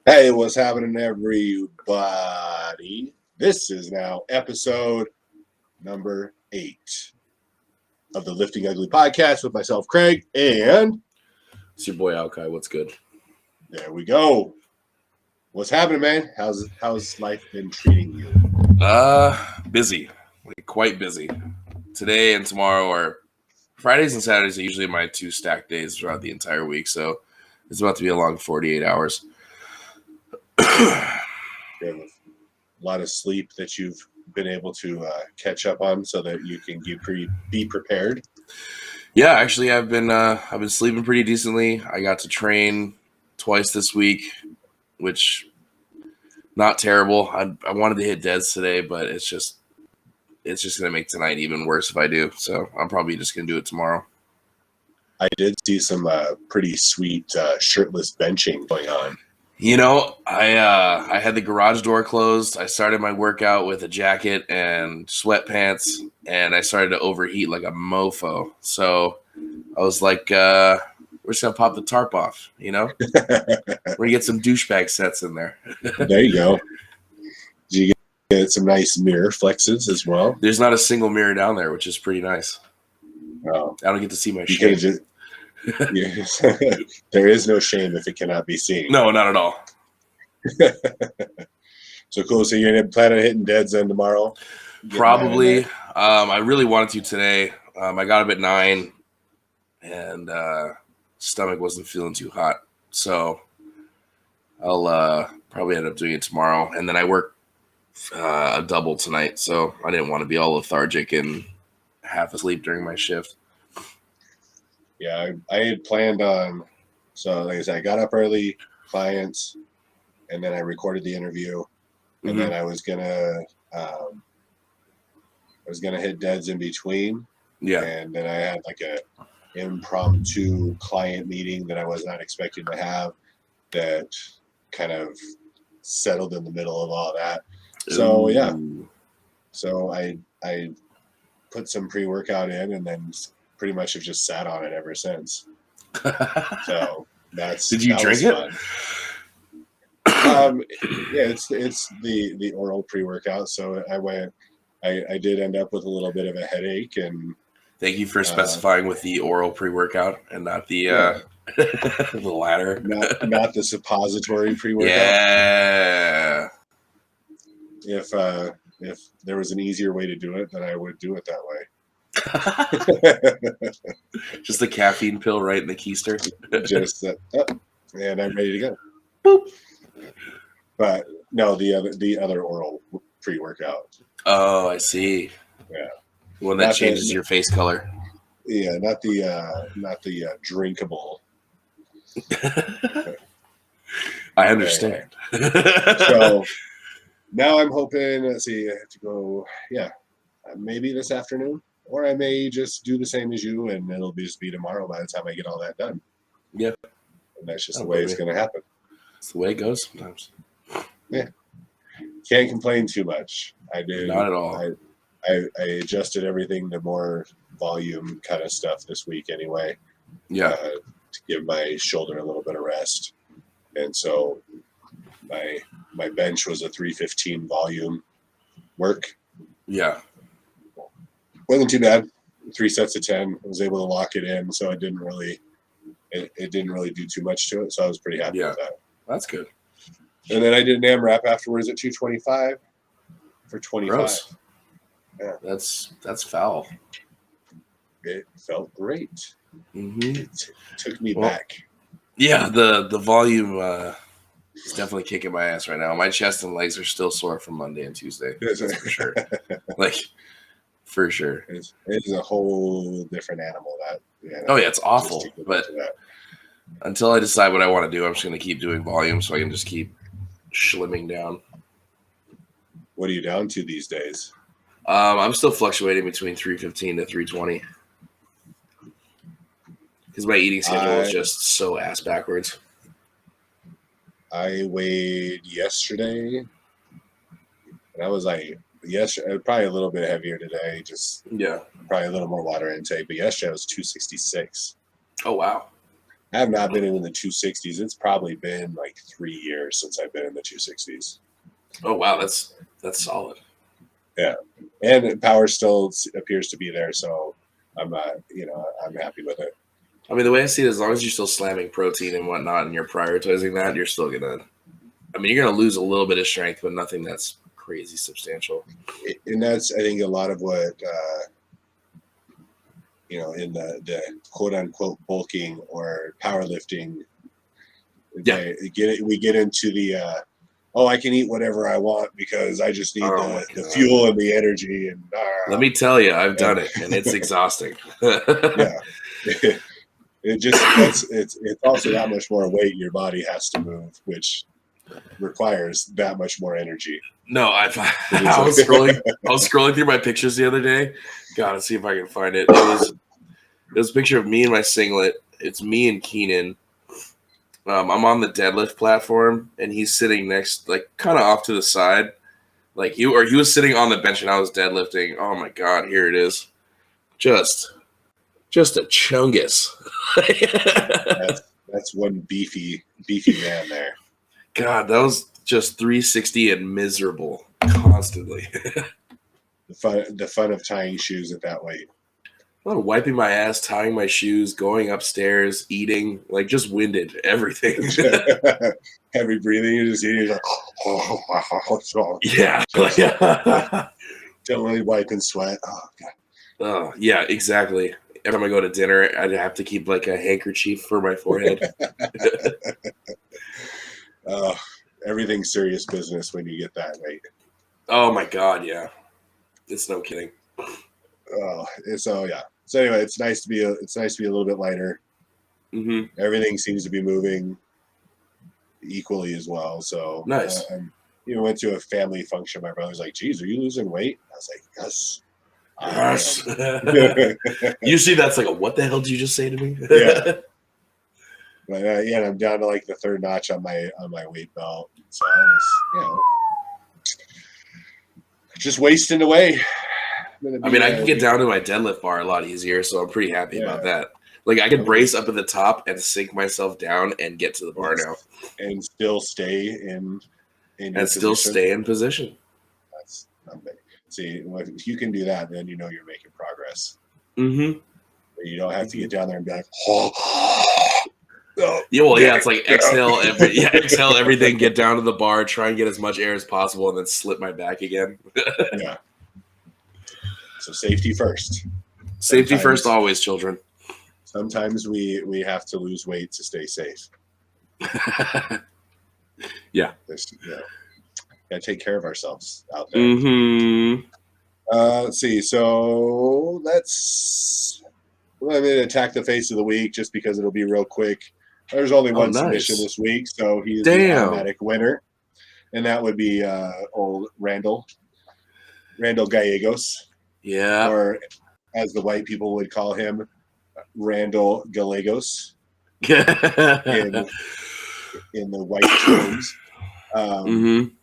Hey, what's happening, everybody? This is now episode number 8 of the Lifting Ugly podcast with myself, Craig, and It's your boy Alkai. What's good? there we go. What's happening, man? How's life been treating you? Busy, quite busy. Today and tomorrow are Fridays and Saturdays are usually my 2 stacked days throughout the entire week, so it's about to be a long 48 hours. You have a lot of sleep that you've been able to catch up on, so that you can be prepared. Yeah, actually, I've been sleeping pretty decently. I got to train twice this week, which not terrible. I wanted to hit deads today, but it's just gonna make tonight even worse if I do. So I'm probably just gonna do it tomorrow. I did see some pretty sweet shirtless benching going on. You know, I had the garage door closed. I started my workout with a jacket and sweatpants, and I started to overheat like a mofo. So I was like, we're just going to pop the tarp off, you know? We're going to get some douchebag sets in there. There you go. Did you get some nice mirror flexes as well? There's not a single mirror down there, which is pretty nice. Oh. I don't get to see my shame. There is no shame if it cannot be seen. No, not at all. So cool. So you're planning on hitting deads then tomorrow? Probably. I really wanted to today. I got up at 9 and stomach wasn't feeling too hot. So I'll probably end up doing it tomorrow. And then I work a double tonight, so I didn't want to be all lethargic and half asleep during my shift. Yeah, I had planned on, so like I said, I got up early, clients, and then I recorded the interview, and then I was gonna hit deads in between. Yeah. And then I had like a impromptu client meeting that I was not expecting to have that kind of settled in the middle of all that. So yeah. So I put some pre-workout in and then pretty much have just sat on it ever since. So Did you drink it? Yeah, it's the oral pre-workout. So I did end up with a little bit of a headache. And thank you for specifying with the oral pre-workout and not the the latter. Not the suppository pre-workout. Yeah. If there was an easier way to do it, then I would do it that way. Just the caffeine pill right in the keister. Just and I'm ready to go. Boop. But no, the other oral pre-workout. Oh, I see. Yeah, one that changes your face color. Yeah, not the drinkable. I understand. So now I'm hoping. Let's see, I have to go. Yeah, maybe this afternoon. Or I may just do the same as you, and it'll just be tomorrow by the time I get all that done. Yep. And that's just the way it's going to happen. It's the way it goes sometimes. Yeah. Can't complain too much. I did. Not at all. I adjusted everything to more volume kind of stuff this week anyway. Yeah. To give my shoulder a little bit of rest. And so my bench was a 315 volume work. Yeah. Wasn't too bad. 3 sets of 10. I was able to lock it in, so it didn't really do too much to it. So I was pretty happy with that. That's good. And then I did an AMRAP afterwards at 225 for 25. Gross. Yeah. That's foul. It felt great. Mm-hmm. It took me back. Yeah, the volume is definitely kicking my ass right now. My chest and legs are still sore from Monday and Tuesday. That's for sure. For sure. It's a whole different animal. Oh, yeah, it's awful. But until I decide what I want to do, I'm just going to keep doing volume so I can just keep slimming down. What are you down to these days? I'm still fluctuating between 315 to 320. Because my eating schedule is just so ass backwards. I weighed yesterday, and I was like, probably a little bit heavier today. Just probably a little more water intake. But yesterday I was 266. Oh wow! I have not been in the 260s. It's probably been like 3 years since I've been in the 260s. Oh wow, that's solid. Yeah, and power still appears to be there, so I'm I'm happy with it. I mean, the way I see it, as long as you're still slamming protein and whatnot, and you're prioritizing that, you're still gonna. I mean, you're gonna lose a little bit of strength, but nothing that's crazy substantial. And that's, I think, a lot of what in the quote unquote bulking or powerlifting. Yeah. We get into the I can eat whatever I want because I just need the fuel and the energy. And let me tell you, I've done it, and it's exhausting. Yeah, it's also that much more weight your body has to move, which requires that much more energy. No, I was scrolling through my pictures the other day. Gotta see if I can find it. It was a picture of me in my singlet. It's me and Keenan. I'm on the deadlift platform, and he's sitting next, like, kind of off to the side. Like, he was sitting on the bench, and I was deadlifting. Oh, my God, here it is. Just a chungus. That's one beefy man there. God, that was just 360 and miserable constantly. The fun of tying shoes at that weight. Wiping my ass, tying my shoes, going upstairs, eating, like, just winded, everything. Heavy breathing, you're just eating, yeah. Don't really wipe and sweat. Oh, God. Yeah, exactly. Every time I go to dinner, I'd have to keep like a handkerchief for my forehead. Everything's serious business when you get that weight. Oh my God, yeah. It's no kidding. So anyway, it's nice to be a little bit lighter. Mm-hmm. Everything seems to be moving equally as well. So nice. Went to a family function. My brother's like, "Geez, are you losing weight?" I was like, "Yes." Yes. Usually that's like, what the hell did you just say to me? Yeah. But I'm down to like the third notch on my weight belt. So I was, just wasting away. I mean, I can get down to my deadlift bar a lot easier, so I'm pretty happy about that. Like, I can brace up at the top and sink myself down and get to the bar now, and still stay in stay in position. That's amazing. See, if you can do that, then you're making progress. Mm-hmm. You don't have to get down there and be like, it's like exhale everything, get down to the bar, try and get as much air as possible, and then slip my back again. Yeah. So safety first. Safety first, always, children. Sometimes we have to lose weight to stay safe. Yeah. Gotta take care of ourselves out there. Mm-hmm. Let's see. So I'm going to attack the face of the week just because it'll be real quick. There's only one submission this week, so he's the automatic winner, and that would be old Randall Gallegos. Yeah. Or as the white people would call him, Randall Gallegos in the white terms. Mm-hmm.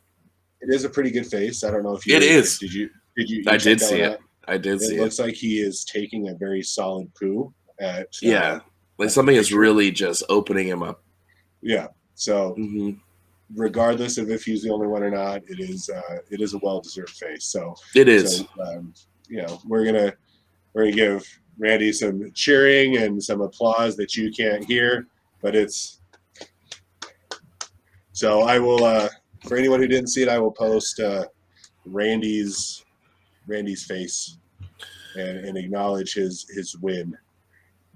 It is a pretty good face. I don't know if you. It is. Did you I did see it. I did see it. It looks like he is taking a very solid poo at. Like something is really just opening him up. Yeah. So, mm-hmm. regardless of if he's the only one or not, it is a well-deserved face. So it is. So, we're gonna give Randy some cheering and some applause that you can't hear, but it's. So I will. For anyone who didn't see it, I will post Randy's face and acknowledge his win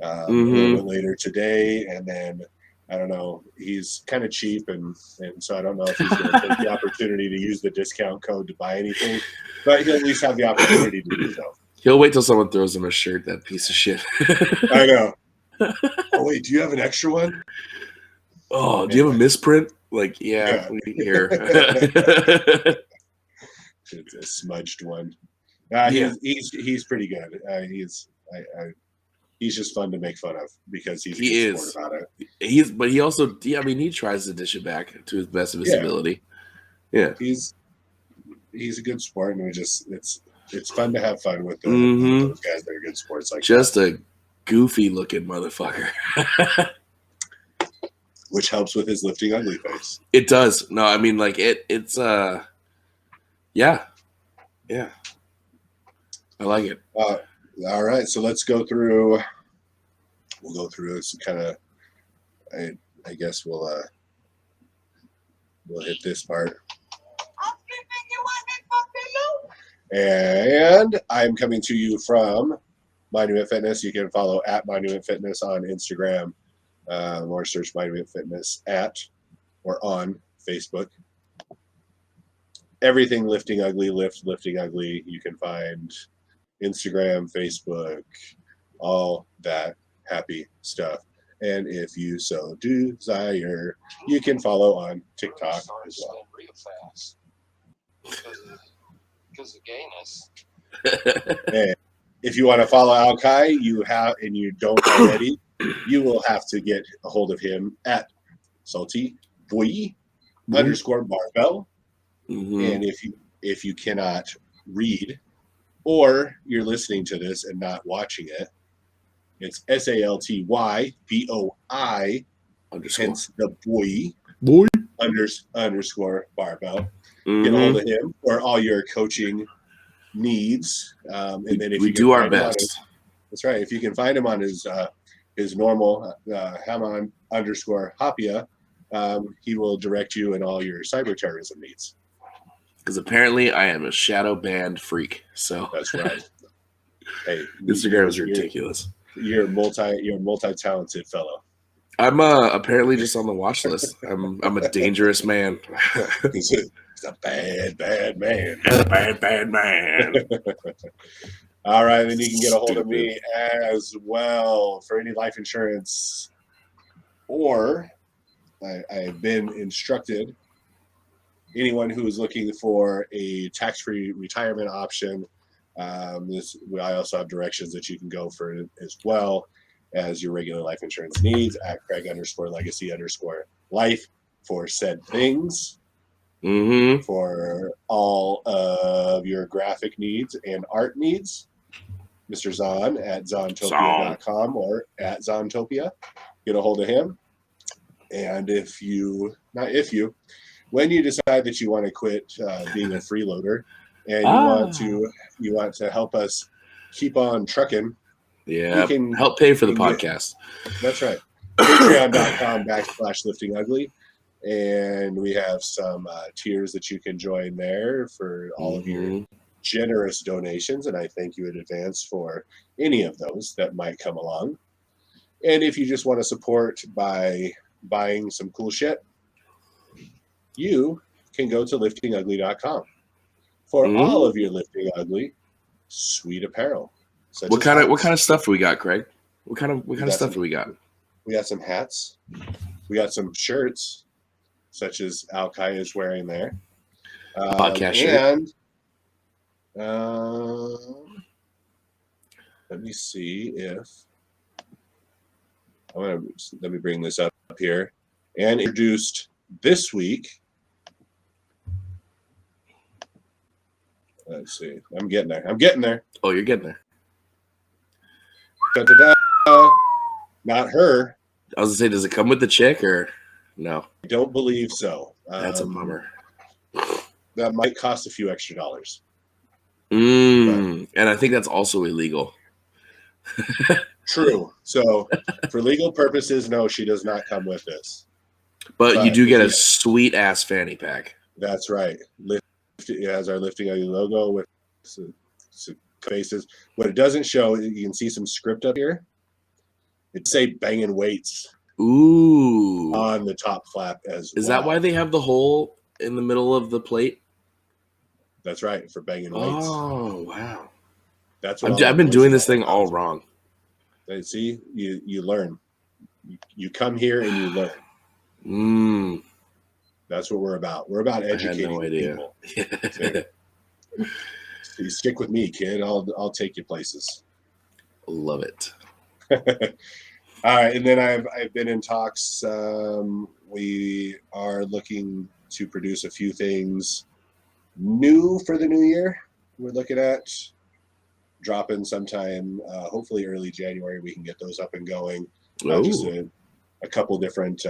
a little bit later today. And then I don't know, he's kind of cheap, and so I don't know if he's going to take the opportunity to use the discount code to buy anything, but he'll at least have the opportunity to do so. He'll wait till someone throws him a shirt, that piece of shit. I know. Oh wait, do you have an extra one? Oh, do you have a misprint? Like, yeah. Here. It's a smudged one. He's pretty good. He's just fun to make fun of because he's a good sport about it. But he also, he tries to dish it back to his best of his ability. Yeah, he's a good sport, and it's fun to have fun with those guys that are good sports like just that. A goofy looking motherfucker. which helps with his lifting ugly face. It does. No, I mean, like it's yeah. I like it. All right, so let's go through. We'll go through this kind of. I guess we'll hit this part. And I'm coming to you from Monument Fitness. You can follow at Monument Fitness on Instagram, or search Monument Fitness at or on Facebook. Everything Lifting Ugly, Lifting Ugly. You can find Instagram, Facebook, all that happy stuff. And if you so desire, you can follow on TikTok as well. Because of gayness. And if you want to follow Al Kai, you don't already, you will have to get a hold of him at Salty Boy _barbell. And if you cannot read, or you're listening to this and not watching it, it's SALTY BOI hence the boy _ barbell. Get a hold of him for all your coaching needs. And then if we you do our best. That's right. If you can find him on his normal Haman _Hapia, he will direct you in all your cyber terrorism needs. Because apparently I am a shadow banned freak. So that's right. Hey, Instagram is ridiculous. You're a multi-talented fellow. I'm apparently just on the watch list. I'm a dangerous man. He's a bad man. Bad man. All right, then you can get a hold of me as well for any life insurance. Or I've been instructed, anyone who is looking for a tax-free retirement option, I also have directions that you can go for as well as your regular life insurance needs at Craig _legacy _life for said things. For all of your graphic needs and art needs, Mr. Zahn at zontopia.com or at Zontopia. Get a hold of him. And when you decide that you want to quit being a freeloader and you want to help us keep on trucking, you can help pay for the podcast. That's right. Patreon.com /lifting ugly. And we have some tiers that you can join there for all of your generous donations. And I thank you in advance for any of those that might come along. And if you just want to support by buying some cool shit, you can go to liftingugly.com for all of your Lifting Ugly sweet apparel. What kind of stuff do we got, Craig? What kind of stuff do we got? We got some hats. We got some shirts, such as Al Kai is wearing there. Podcast shirt. And let me see if let me bring this up here. And introduced this week. Let's see. I'm getting there. Oh, you're getting there. Da-da-da. Not her. I was gonna say, does it come with the chick or no? I don't believe so. That's a bummer. That might cost a few extra dollars. And I think that's also illegal. True. So for legal purposes, no, she does not come with this. But you do get a sweet ass fanny pack. That's right. It has our Lifting Ugly logo with some faces. What it doesn't show, you can see some script up here. It say banging weights. Ooh. On the top flap as well. Is that why they have the hole in the middle of the plate? That's right, for banging weights. Oh, wow. That's what I've been doing this thing all wrong. See, you learn. You come here and you learn. That's what we're about. We're about educating people. So, you stick with me, kid. I'll take you places. Love it. All right, and then I've been in talks. We are looking to produce a few things new for the new year. We're looking at dropping sometime, hopefully early January. We can get those up and going. Just a couple different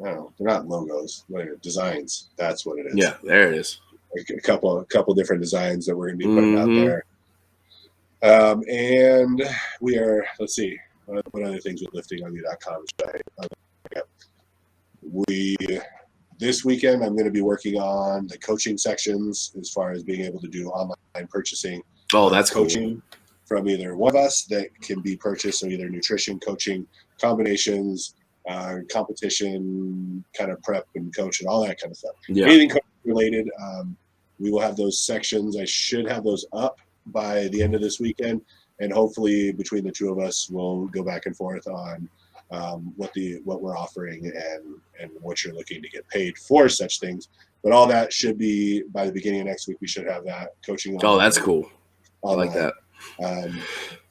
I don't know, they're not logos, they're designs. That's what it is. Yeah, there it is. A couple different designs that we're going to be putting out Mm-hmm. there. And we are, let's see, what other things with liftingonyour.com should I? This weekend, I'm going to be working on the coaching sections as far as being able to do online purchasing. Oh, that's coaching cool. From either one of us that can be purchased, so either nutrition, coaching, combinations, competition, kind of prep and coach and all that kind of stuff. Yeah. Anything coaching related, we will have those sections. I should have those up by the end of this weekend, and hopefully between the two of us, we'll go back and forth on what we're offering and what you're looking to get paid for such things. But all that should be by the beginning of next week. We should have that coaching. Oh, that's cool. Online. I like that.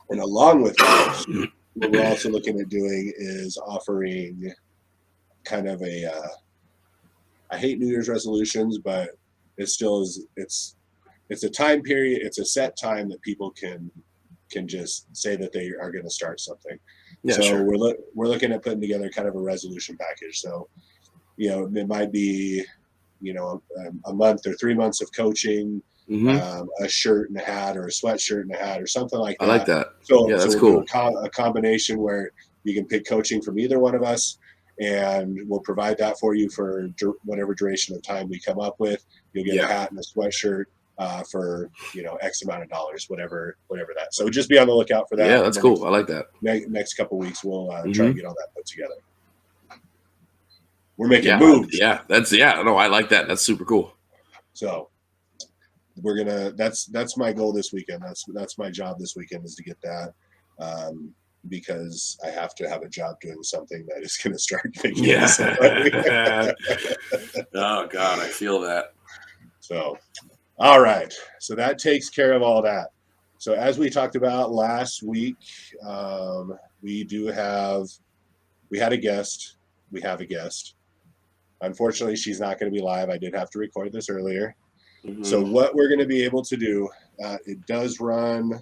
And along with that, what we're also looking at doing is offering kind of I hate New Year's resolutions, but it still is. It's a time period. It's a set time that people can just say that they are going to start something. Yeah, so sure. we're looking at putting together kind of a resolution package. So, it might be, a month or 3 months of coaching, a shirt and a hat or a sweatshirt and a hat or something like that. I like that. So, yeah, that's we'll cool. do a combination where you can pick coaching from either one of us, and we'll provide that for you for whatever duration of time we come up with. You'll get a hat and a sweatshirt for X amount of dollars, whatever that. So just be on the lookout for that. Yeah, that's cool. I like that. Next couple of weeks, we'll try to get all that put together. We're making moves. Yeah, no, I like that. That's super cool. So we're gonna. That's my goal this weekend. That's my job this weekend, is to get that. Because I have to have a job doing something that is going to start making some money. Oh God, I feel that. So, all right. So that takes care of all that. So as we talked about last week, we had a guest. We have a guest. Unfortunately, she's not going to be live. I did have to record this earlier. Mm-hmm. So what we're going to be able to do, it does run.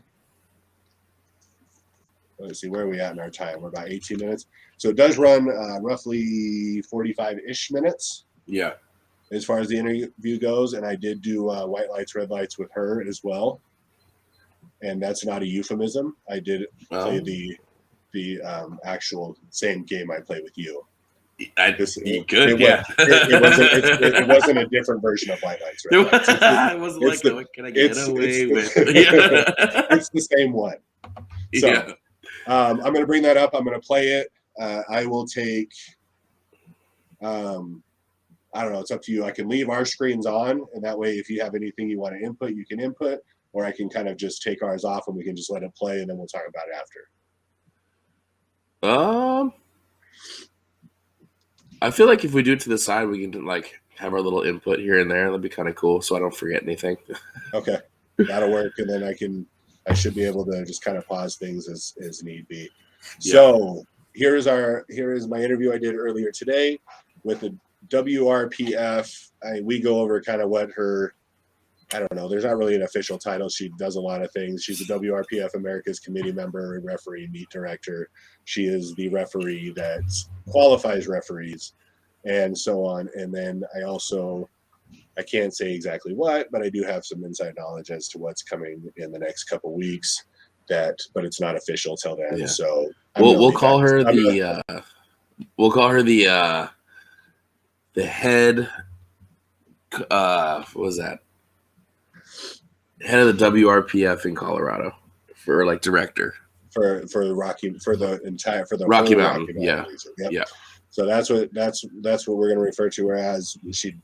Let's see, where are we at in our time? We're about 18 minutes. So it does run roughly 45-ish minutes. Yeah. As far as the interview goes. And I did do white lights, red lights with her as well. And that's not a euphemism. I did play the actual same game I play with you. It wasn't a different version of white lights, red lights. I wasn't like, what can I get away with? It's the same one. So I'm going to bring that up. I'm going to play it. I will take, I don't know. It's up to you. I can leave our screens on, and that way, if you have anything you want to input, you can input, or I can kind of just take ours off and we can just let it play, and then we'll talk about it after. I feel like if we do it to the side, we can like have our little input here and there. That'd be kind of cool, so I don't forget anything. Okay, that'll work, and then I should be able to just kind of pause things as need be. Yeah. So here is my interview I did earlier today with the WRPF. We go over kind of what her, I don't know, there's not really an official title. She does a lot of things. She's a WRPF America's committee member, referee, meet director. She is the referee that qualifies referees and so on. And then I can't say exactly what, but I do have some inside knowledge as to what's coming in the next couple weeks. But it's not official till then. Yeah. So we'll call her the head. What was that? Head of the WRPF in Colorado for like director for the Rocky Rocky Mountain. Yeah. Yep. Yeah. So that's what we're going to refer to her as.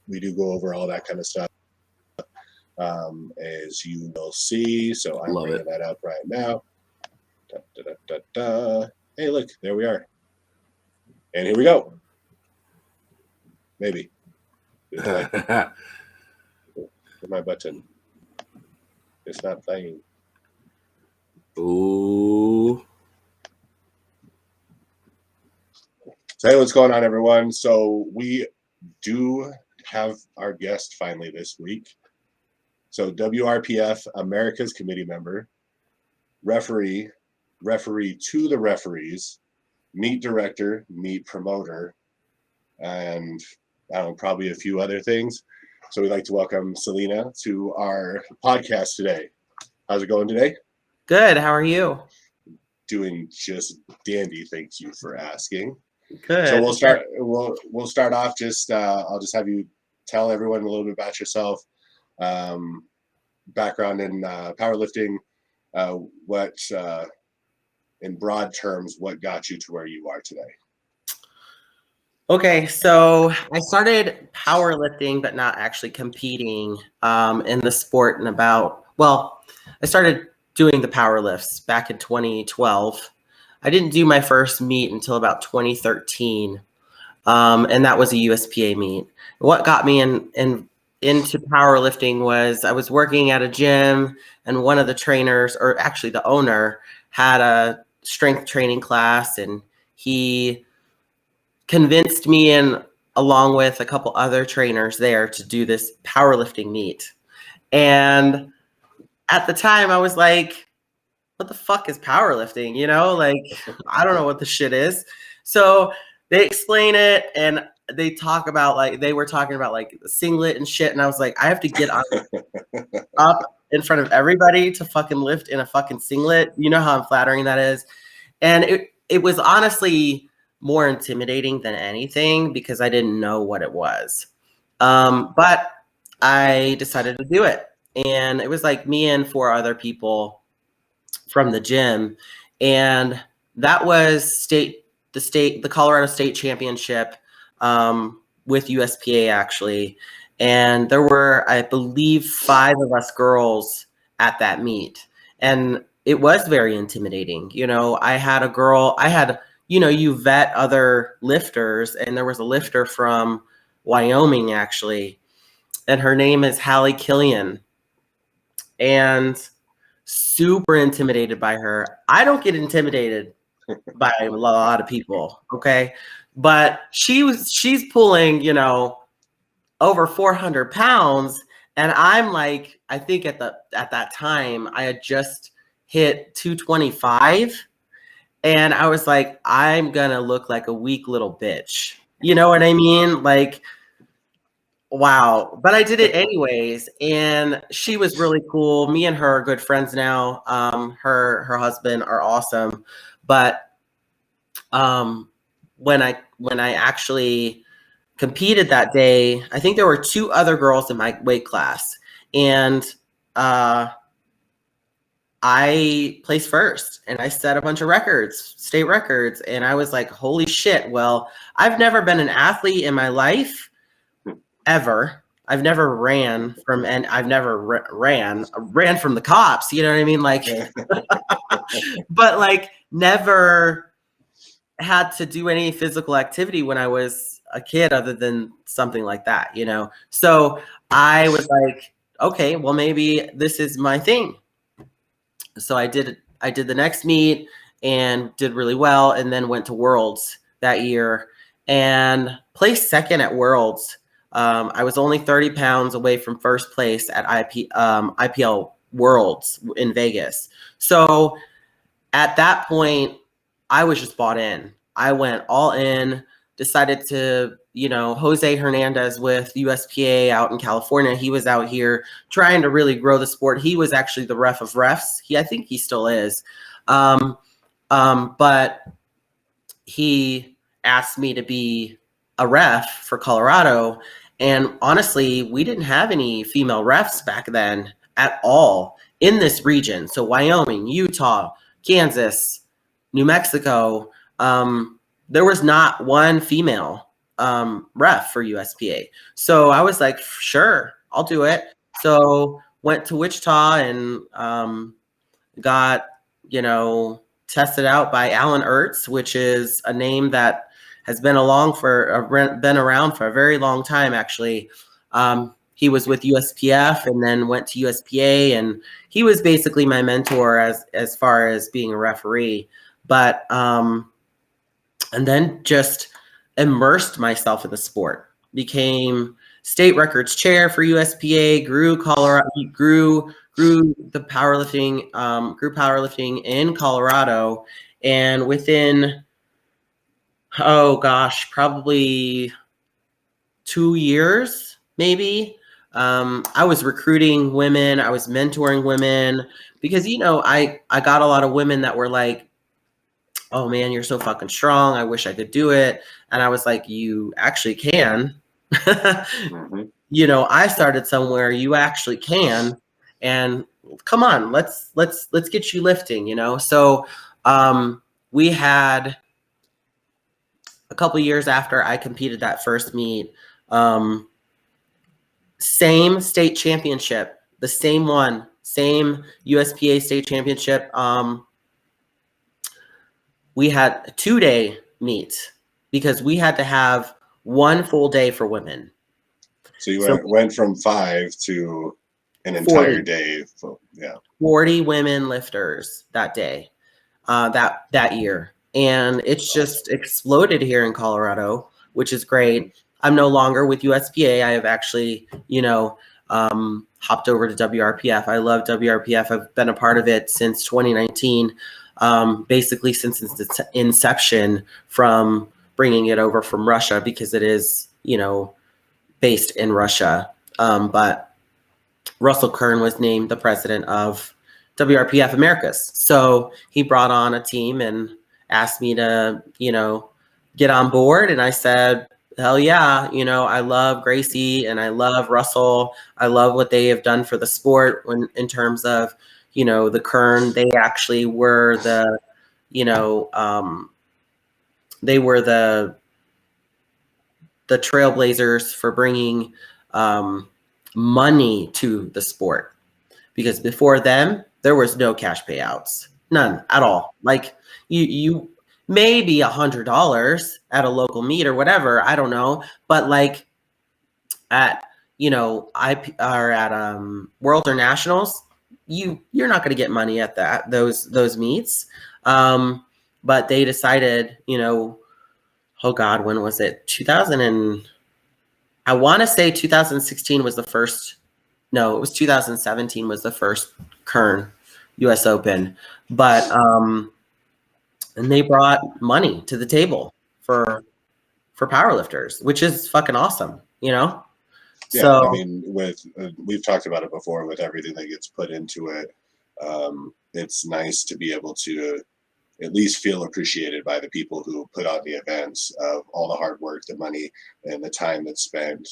We do go over all that kind of stuff, as you will see. So I'm bringing that up right now. Da, da, da, da, da. Hey, look, there we are. And here we go. Maybe. My button. It's not playing. Ooh. So hey, what's going on, everyone? So we do have our guest finally this week. So WRPF America's committee member, referee to the referees, meet director, meet promoter, and I don't know, probably a few other things. So we'd like to welcome Salina to our podcast today. How's it going today? Good. How are you? Doing just dandy. Thank you for asking. Good. So we'll start. We'll start off. I'll just have you tell everyone a little bit about yourself, background in powerlifting, what in broad terms, what got you to where you are today? Okay, so I started powerlifting, but not actually competing in the sport I started doing the power lifts back in 2012. I didn't do my first meet until about 2013, and that was a USPA meet. What got me into powerlifting was I was working at a gym, and one of the trainers, or actually the owner, had a strength training class, and he convinced me, and along with a couple other trainers there, to do this powerlifting meet. And at the time I was like, what the fuck is powerlifting? Like, I don't know what the shit is. So they explain it, and they were talking about like the singlet and shit. And I was like, I have to get up in front of everybody to fucking lift in a fucking singlet. You know how unflattering that is. And it was honestly more intimidating than anything because I didn't know what it was. But I decided to do it. And it was like me and 4 other people from the gym. And that was the Colorado State Championship with USPA, actually. And there were, I believe, 5 of us girls at that meet. And it was very intimidating. I had a girl, you vet other lifters, and there was a lifter from Wyoming, actually, and her name is Hallie Killian, and super intimidated by her. I don't get intimidated by a lot of people, okay? But she's pulling, over 400 pounds, and I'm like, I think at that time I had just hit 225. And I was like, I'm gonna look like a weak little bitch. You know what I mean? Like, wow. But I did it anyways. And she was really cool. Me and her are good friends now. Her husband are awesome. But when I actually competed that day, I think there were 2 other girls in my weight class. And I placed first, and I set a bunch of records, state records. And I was like, holy shit. Well, I've never been an athlete in my life ever. I've never ran from the cops. You know what I mean? Like, but like never had to do any physical activity when I was a kid other than something like that, So I was like, okay, well, maybe this is my thing. So I did the next meet and did really well, and then went to Worlds that year and placed second at Worlds. I was only 30 pounds away from first place at IPL Worlds in Vegas. So at that point, I was just bought in. I went all in, decided to, Jose Hernandez with USPA out in California. He was out here trying to really grow the sport. He was actually the ref of refs. I think he still is. But he asked me to be a ref for Colorado. And honestly, we didn't have any female refs back then at all in this region. So Wyoming, Utah, Kansas, New Mexico, there was not one female ref for USPA. So I was like, sure, I'll do it. So went to Wichita and got, tested out by Alan Ertz, which is a name that has been around for a very long time, actually. He was with USPF and then went to USPA, and he was basically my mentor as far as being a referee. But and then just immersed myself in the sport, became state records chair for USPA, grew the powerlifting, grew powerlifting in Colorado, and within, probably 2 years, maybe. I was recruiting women. I was mentoring women because, I got a lot of women that were like, oh man, you're so fucking strong. I wish I could do it. And I was like, you actually can. Mm-hmm. I started somewhere, you actually can. And come on, let's get you lifting, So we had a couple years after I competed that first meet, same state championship, the same one, same USPA state championship. We had a 2-day meet because we had to have one full day for women. So you went from 5 to an 40. entire day. Yeah. 40 women lifters that day, that year. And it's just exploded here in Colorado, which is great. I'm no longer with USPA. I have actually, hopped over to WRPF. I love WRPF. I've been a part of it since 2019, basically since its inception, from bringing it over from Russia because it is, based in Russia. But Russell Kern was named the president of WRPF Americas. So he brought on a team and asked me to, get on board. And I said, hell yeah. I love Gracie and I love Russell. I love what they have done for the sport in terms of, the Kern. They actually were the, they were the trailblazers for bringing money to the sport, because before them there was no cash payouts, none at all. Like you maybe $100 at a local meet or whatever, I don't know, but like at Worlds or Nationals, you're not going to get money at those meets. But they decided, oh God, when was it? 2000 I want to say 2016 was the first. No, it was 2017 was the first Kern U.S. Open. But and they brought money to the table for powerlifters, which is fucking awesome, Yeah, So I mean, we've talked about it before. With everything that gets put into it, it's nice to be able to at least feel appreciated by the people who put on the events, of all the hard work, the money, and the time that's spent.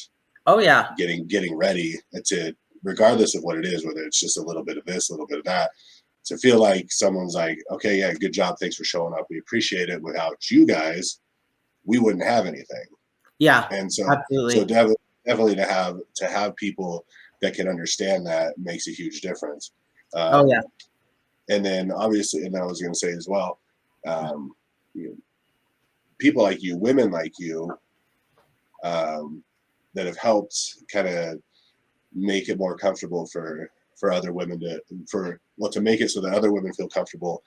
Oh yeah, getting ready to, regardless of what it is, whether it's just a little bit of this, a little bit of that, to feel like someone's like, okay, yeah, good job, thanks for showing up, we appreciate it. Without you guys, we wouldn't have anything. Yeah, and so absolutely. So definitely to have people that can understand that makes a huge difference. Oh yeah. And then obviously, and I was going to say as well, people like you, women like you, that have helped kind of make it more comfortable for other women to make it so that other women feel comfortable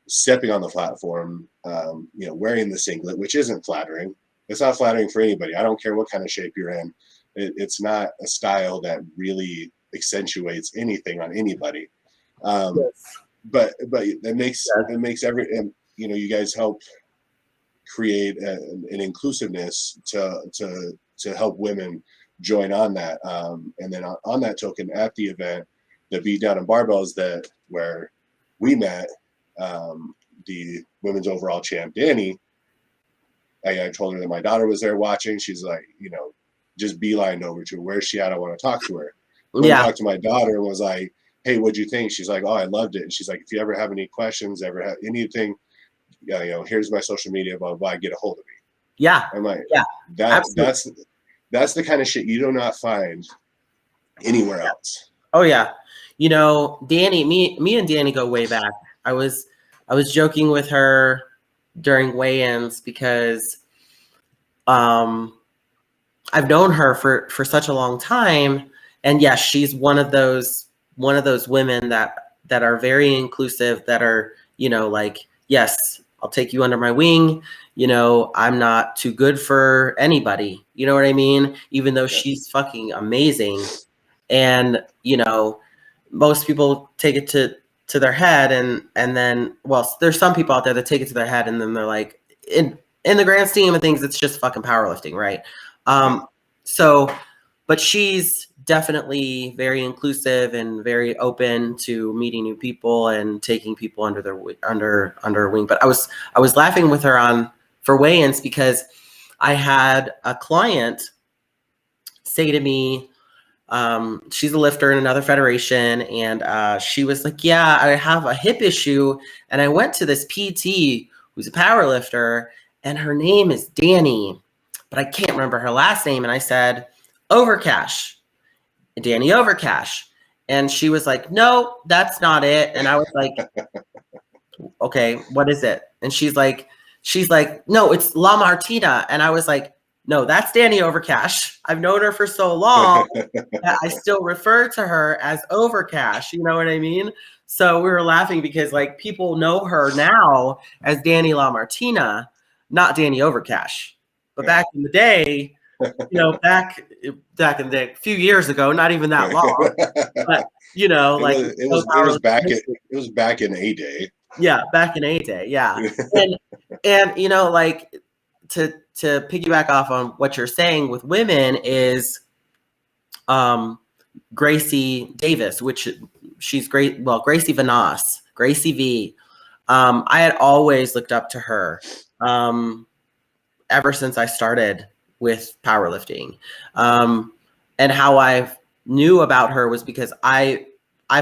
stepping on the platform, wearing the singlet, which isn't flattering. It's not flattering for anybody. I don't care what kind of shape you're in. It's not a style that really accentuates anything on anybody. Yes. But it makes and you guys help create an inclusiveness to help women join on that. And then on that token, at the event, the Beat Down and Barbells where we met, the women's overall champ Danny, I told her that my daughter was there watching. She's like, just beelined over to her. Where's she at? I want to talk to her. I talked to my daughter and was like, hey, what'd you think? She's like, oh, I loved it. And she's like, if you ever have any questions, ever have anything, here's my social media, blah, blah, blah, get a hold of me. Yeah. I'm like, yeah, that's the kind of shit you do not find anywhere else. Oh yeah. Danny, me and Danny go way back. I was joking with her during weigh-ins because I've known her for such a long time, and yes, she's one of those women that are very inclusive, that are, like, yes, I'll take you under my wing. I'm not too good for anybody. You know what I mean? Even though she's fucking amazing. And, most people take it to their head and then, well, there's some people out there that take it to their head and then they're like, in the grand scheme of things, it's just fucking powerlifting, right? So, but she's definitely very inclusive and very open to meeting new people and taking people under their under her wing. But I was laughing with her for weigh-ins because I had a client say to me, she's a lifter in another federation, and she was like, yeah, I have a hip issue, and I went to this PT who's a power lifter, and her name is Danny, but I can't remember her last name. And I said, Overcash, Danny Overcash. And she was like, no, that's not it. And I was like, okay, what is it? And she's like, no, it's La Martina. And I was like, no, that's Danny Overcash. I've known her for so long that I still refer to her as Overcash. You know what I mean? So we were laughing because like people know her now as Danny La Martina, not Danny Overcash. But back in the day, back in the day, a few years ago, not even that long, but it was back in a day. Yeah, back in a day, yeah. and like to piggyback off on what you're saying with women is Gracie Davis, which she's great. Well, Gracie Vanas, Gracie V. I had always looked up to her ever since I started with powerlifting. And how I knew about her was because I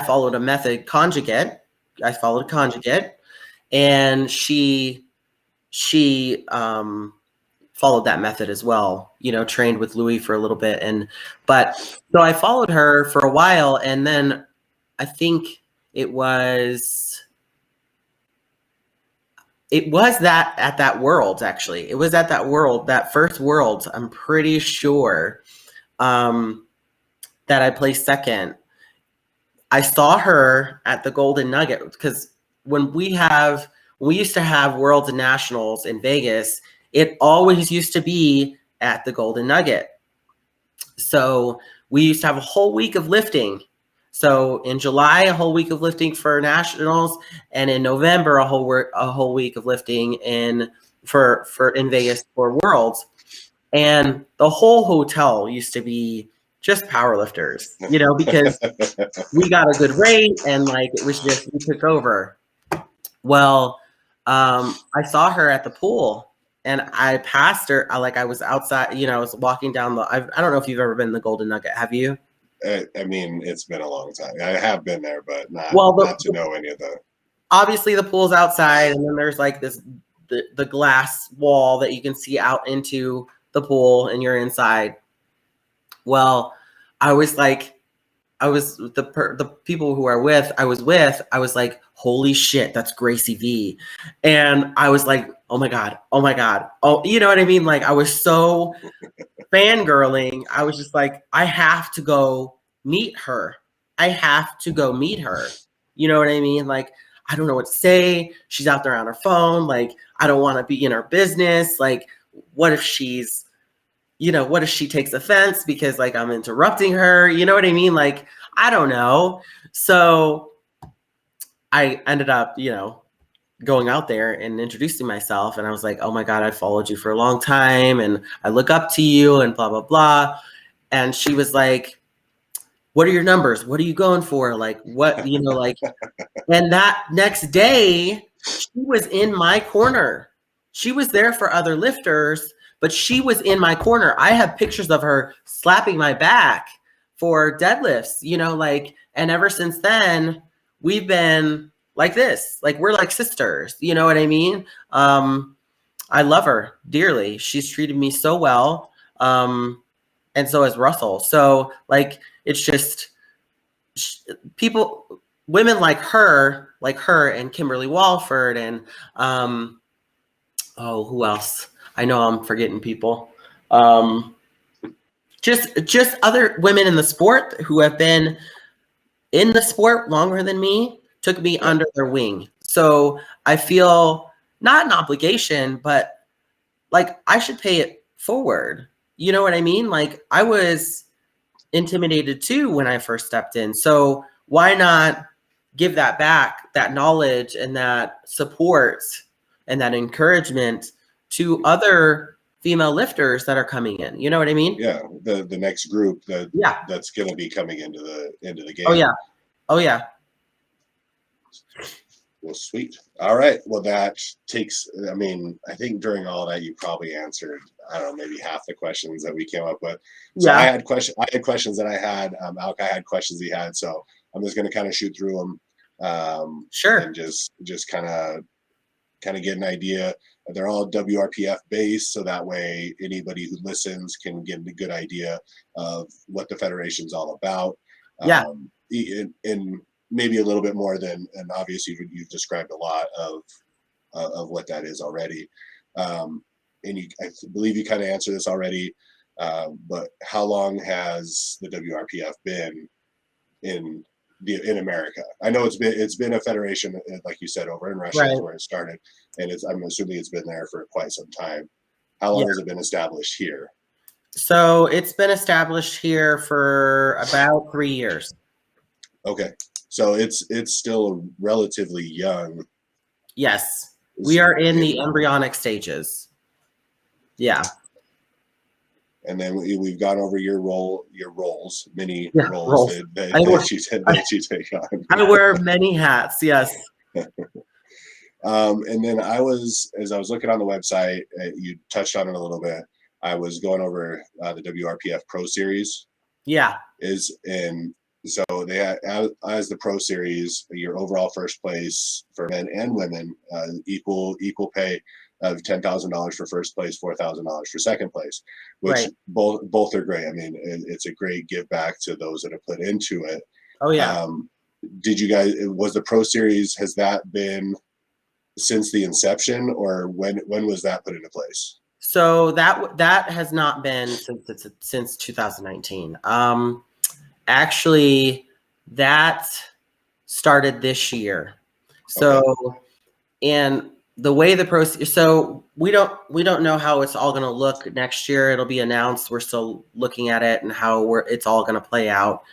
followed a method conjugate. I followed conjugate, and she followed that method as well, trained with Louis for a little bit. So I followed her for a while, and then I think it was that at that Worlds, actually. It was at that first Worlds, I'm pretty sure, that I placed second. I saw her at the Golden Nugget because when we used to have Worlds and Nationals in Vegas, it always used to be at the Golden Nugget. So we used to have a whole week of lifting. So in July, a whole week of lifting for Nationals, and in November, a whole week of lifting in Vegas for Worlds. And the whole hotel used to be just powerlifters, because we got a good rate, and like it was just we took over. Well, I saw her at the pool, and I passed her. I was outside, I was walking down I don't know if you've ever been in the Golden Nugget. Have you? I mean, it's been a long time. I have been there, but not to know any of the. Obviously, the pool's outside, and then there's like the glass wall that you can see out into the pool, and you're inside. Well, I was the people who I was like, holy shit, that's Gracie V. And I was like, oh my God. Oh, you know what I mean? Like, I was so fangirling. I was just like, I have to go meet her. You know what I mean? Like, I don't know what to say. She's out there on her phone. Like, I don't want to be in her business. Like, what if she takes offense because like I'm interrupting her? You know what I mean? Like, I don't know. So I ended up, going out there and introducing myself. And I was like, oh my God, I followed you for a long time, and I look up to you, and blah, blah, blah. And she was like, what are your numbers? What are you going for? Like, what, like, and that next day she was in my corner. She was there for other lifters, but she was in my corner. I have pictures of her slapping my back for deadlifts, and ever since then, we've been like this. Like, we're like sisters, you know what I mean? I love her dearly. She's treated me so well. And so has Russell. So, like, it's just women like her and Kimberly Walford, and who else? I know I'm forgetting people. Just other women in the sport who have been in the sport longer than me took me under their wing. So I feel not an obligation, but like I should pay it forward. You know what I mean? Like, I was intimidated too when I first stepped in. So why not give that back, that knowledge and that support and that encouragement to other female lifters that are coming in. You know what I mean? Yeah, the next group Yeah. that's going to be coming into the game. Oh yeah. Oh yeah. Well, sweet. All right. Well, that takes. I mean, I think during all that, you probably answered, I don't know, maybe half the questions that we came up with. So Yeah. I had questions that I had. Alki had questions he had. So I'm just going to kind of shoot through them. Sure. And just kind of get an idea. They're all WRPF based, so that way anybody who listens can get a good idea of what the federation's all about. Yeah. In maybe a little bit more than, and obviously you've described a lot of what that is already. And I believe you kind of answered this already, but how long has the WRPF been in America? I know it's been a federation, like you said, over in Russia Right. is where it started, and I'm assuming it's been there for quite some time. How long has it been established here? So it's been established here for about 3 years. Okay, so it's still relatively young. Yes, we are in the embryonic stages. Yeah. And then we've gone over your roles, many Yeah, roles roles. that you take on. I wear many hats. Yes. And then as I was looking on the website, you touched on it a little bit. I was going over the WRPF Pro Series. Yeah. So they had, as the Pro Series, your overall first place for men and women, equal pay of $10,000 for first place, $4,000 for second place, which Right. both are great. I mean, it's a great give back to those that have put into it. Oh yeah. Did you guys? Was the Pro Series, has that been since the inception, or when was that put into place? So that has not been since 2019. Actually, that started this year. So, okay. And the way the pros, so we don't know how it's all going to look next year. It'll be announced. We're still looking at it and how it's all going to play out.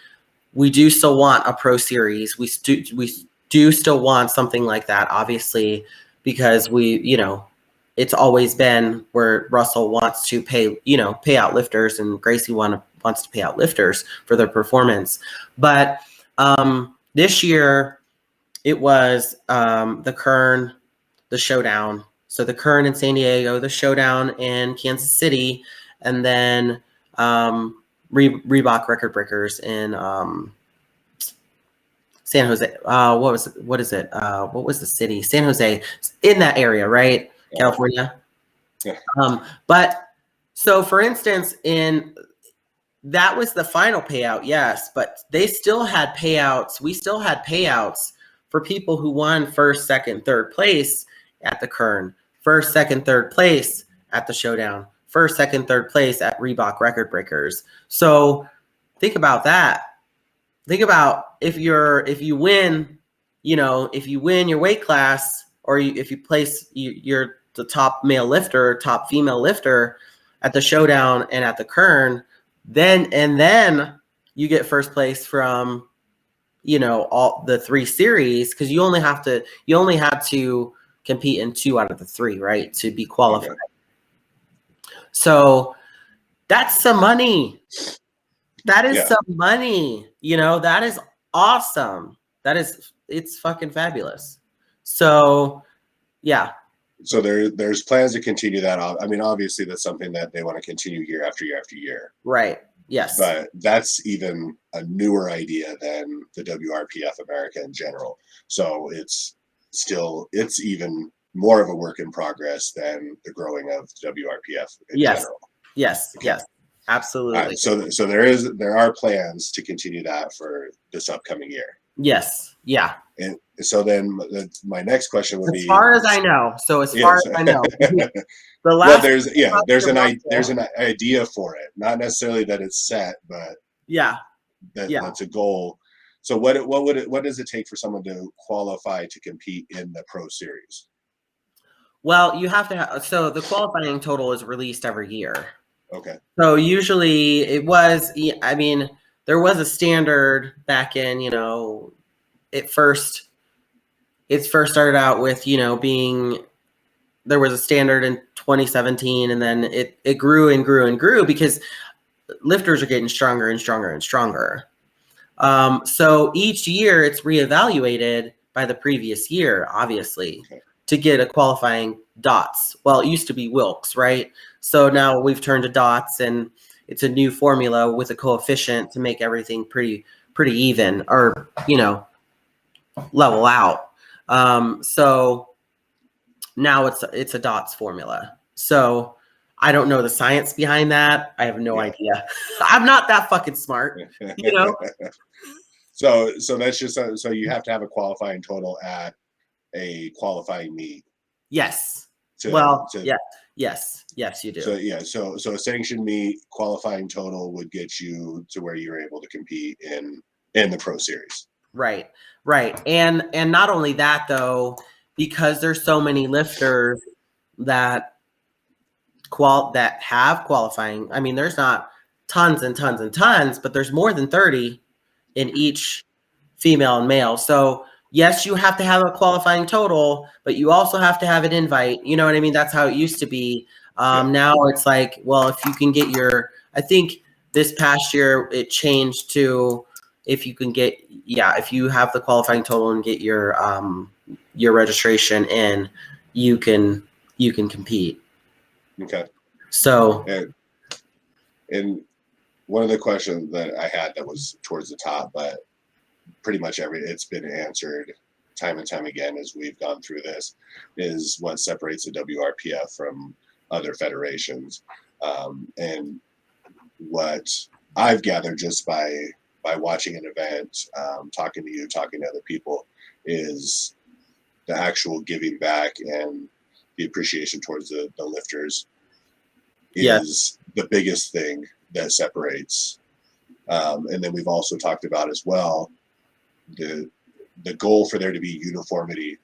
We do still want a Pro Series. We do still want something like that, obviously, because it's always been where Russell wants to pay out lifters, and Gracie wants to pay out lifters for their performance. But this year it was the Kern, the Showdown. So the Kern in San Diego, the Showdown in Kansas City, and then Reebok Record Breakers in San Jose. What is it? What was the city? San Jose, in that area, right? Yeah. California. Yeah. But so, for instance, that was the final payout, yes, but they still had payouts. We still had payouts for people who won first, second, third place at the Kern, first, second, third place at the Showdown, first, second, third place at Reebok Record Breakers. So think about that. Think about if you win your weight class, or if you place you're the top male lifter, top female lifter at the Showdown and at the Kern, then you get first place from all the 3 series, because you only had to compete in 2 out of the 3, right, to be qualified. Okay. So that's some money. That is some money. That is awesome. It's fucking fabulous. So yeah. So there's plans to continue that. I mean, obviously that's something that they want to continue year after year after year. Right. Yes. But that's even a newer idea than the WRPF America in general. So it's even more of a work in progress than the growing of WRPF in general. Yes. Okay. Yes. Absolutely. Right, so there are plans to continue that for this upcoming year. Yes. Yeah. And so then my next question would be, as far as I know. So as far as I know, there's an idea for it, not necessarily that it's set, but that's a goal. So what does it take for someone to qualify to compete in the Pro Series? Well, you have to have, so the qualifying total is released every year. Okay. So usually there was a standard back in, it first started out with, being there was a standard in 2017, and then it grew and grew and grew because lifters are getting stronger and stronger and stronger. So each year it's reevaluated by the previous year, obviously, to get a qualifying DOTS. Well, it used to be Wilks, right? So now we've turned to DOTS, and it's a new formula with a coefficient to make everything pretty even, or, you know, level out. So now it's a DOTS formula. So I don't know the science behind that. I have no idea. I'm not that fucking smart, you know? So that's just so you have to have a qualifying total at a qualifying meet. Yes. Yes, you do. So a sanctioned meet qualifying total would get you to where you're able to compete in the pro series. Right. And not only that though, because there's so many lifters that have qualifying. I mean, there's not tons and tons and tons, but there's more than 30 in each female and male. So yes, you have to have a qualifying total, but you also have to have an invite. You know what I mean? That's how it used to be. Now it's like, well, if you can get I think this past year it changed to, if you can get, if you have the qualifying total and get your registration in, you can compete. Okay. So, and one of the questions that I had that was towards the top, but pretty much it's been answered time and time again as we've gone through this, is what separates the WRPF from other federations. And what I've gathered just by watching an event, talking to you, talking to other people, is the actual giving back and the appreciation towards the lifters is the biggest thing that separates. And then we've also talked about as well the goal for there to be uniformity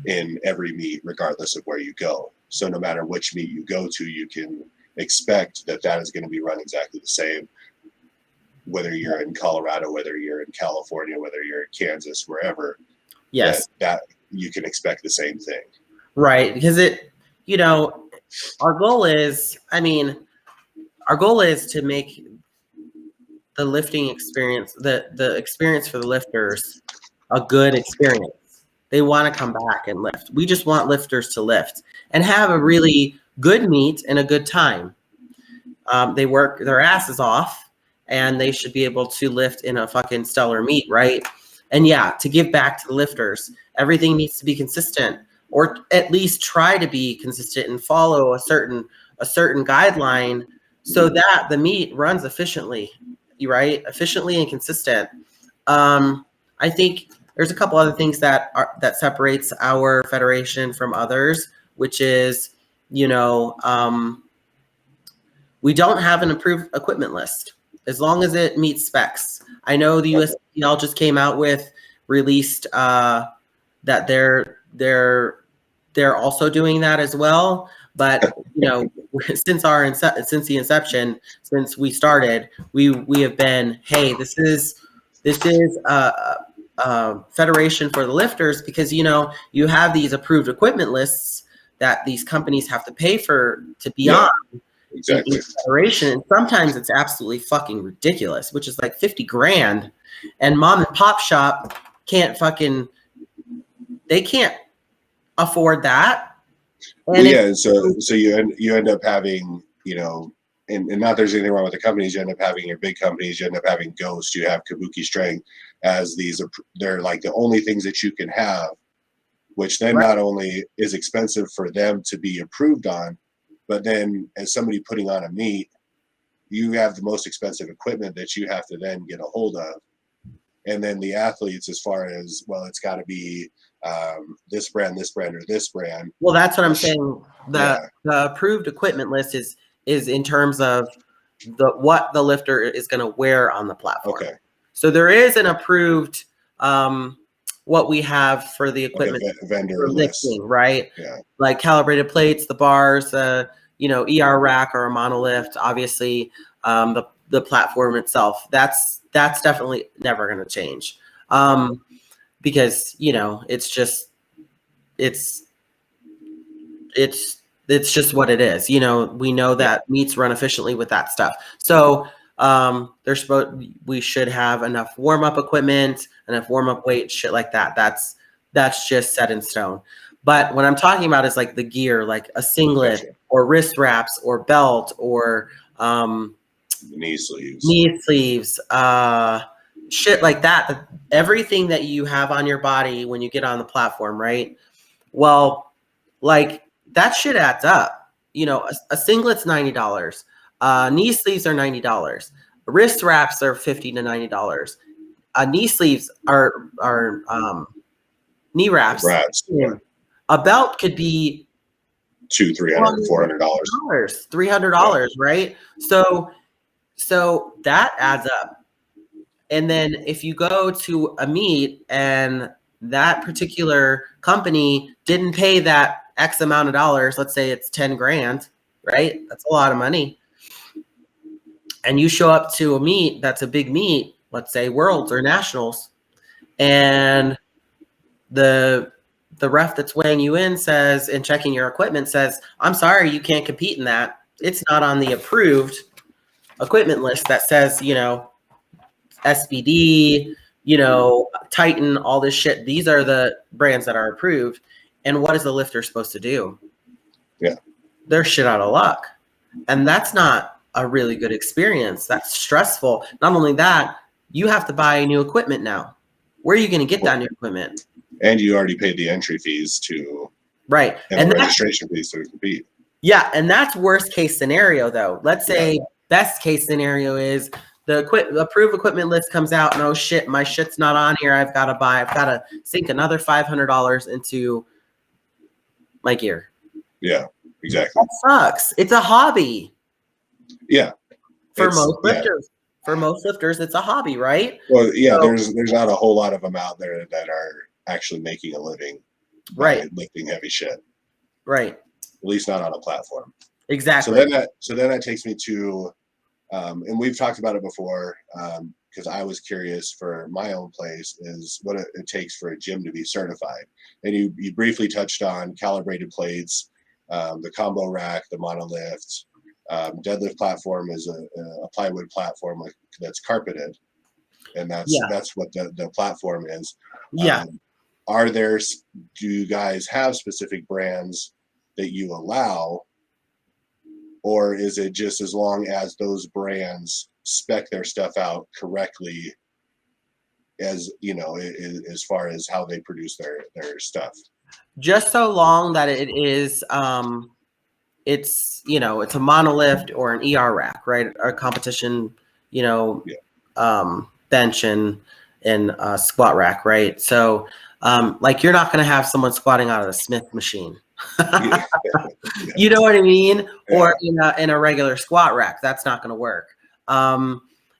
in every meet, regardless of where you go. So no matter which meet you go to, you can expect that is going to be run exactly the same, whether you're in Colorado, whether you're in California, whether you're in Kansas, wherever. Yes. That you can expect the same thing. Right. Because our goal is to make the lifting experience, the experience for the lifters, a good experience. They want to come back and lift. We just want lifters to lift and have a really good meet and a good time. They work their asses off, and they should be able to lift in a fucking stellar meet, right? And to give back to the lifters, everything needs to be consistent, or at least try to be consistent and follow a certain guideline, so that the meet runs efficiently, right? Efficiently and consistent. I think there's a couple other things that separates our federation from others, which is, we don't have an approved equipment list as long as it meets specs. I know the USPL just came out released that they're also doing that as well. But since the inception, since we started, we have been, hey, this is a federation for the lifters, because you have these approved equipment lists that these companies have to pay for to be on. Exactly. Federation, and sometimes it's absolutely fucking ridiculous, which is like $50,000, and mom and pop shop can't afford that. And so you end up having, and not there's anything wrong with the companies. You end up having your big companies. You end up having Ghost. You have Kabuki Strength as they're like the only things that you can have, which then not only is expensive for them to be approved on, but then as somebody putting on a meet, you have the most expensive equipment that you have to then get a hold of. And then the athletes, as far as, well, it's got to be this brand, or this brand. Well, that's what I'm saying. The approved equipment list is in terms of what the lifter is going to wear on the platform. Okay. So there is an approved what we have for the equipment, like a vendor for list, lifting, right? Yeah. Like calibrated plates, the bars, ER rack or a monolift, obviously, the platform itself. That's definitely never going to change, because it's it's just what it is. You know, we know that meats run efficiently with that stuff. So we should have enough warm-up equipment, enough warm-up weight, shit like that. That's just set in stone. But what I'm talking about is like the gear, like a singlet or wrist wraps or belt or knee sleeves, shit like that. Everything that you have on your body when you get on the platform, right? Well, like that shit adds up. You know, a singlet's $90. Knee sleeves are $90. Wrist wraps are $50 to $90. Knee sleeves are knee wraps. A belt could be $200, $300, $400, $300, right? So that adds up. And then if you go to a meet and that particular company didn't pay that X amount of dollars, let's say it's 10 grand, right? That's a lot of money. And you show up to a meet, that's a big meet, let's say Worlds or Nationals, and the ref that's weighing you in says, and checking your equipment says, I'm sorry, you can't compete in that. It's not on the approved equipment list that says, you know, SBD, you know, Titan, all this shit. These are the brands that are approved. And what is the lifter supposed to do? Yeah. They're shit out of luck. And that's not a really good experience. That's stressful. Not only that, you have to buy new equipment now. Where are you going to get that new equipment? And you already paid the entry fees to right and the registration fees to compete. Yeah, and that's worst case scenario though. Let's say best case scenario is the approved equipment list comes out and oh shit, my shit's not on here. I've got to sink another $500 into my gear. Yeah, exactly. That sucks. It's a hobby. Yeah. For most lifters. For most lifters, it's a hobby, right? Well, yeah, so, there's not a whole lot of them out there that are actually making a living by lifting heavy shit. Right. At least not on a platform. Exactly. So then that takes me to and we've talked about it before because I was curious for my own place is what it takes for a gym to be certified. And you briefly touched on calibrated plates, the combo rack, the monolift, deadlift platform is a plywood platform that's carpeted, and that's what the platform is. Yeah. Do you guys have specific brands that you allow? Or is it just as long as those brands spec their stuff out correctly as, you know, as far as how they produce their stuff? Just so long that it is, it's, you know, it's a monolift or an ER rack, right? Or competition, you know, bench and squat rack, right? So, like you're not going to have someone squatting out of a Smith machine. You know what I mean? Yeah. Or in a regular squat rack, that's not going to work.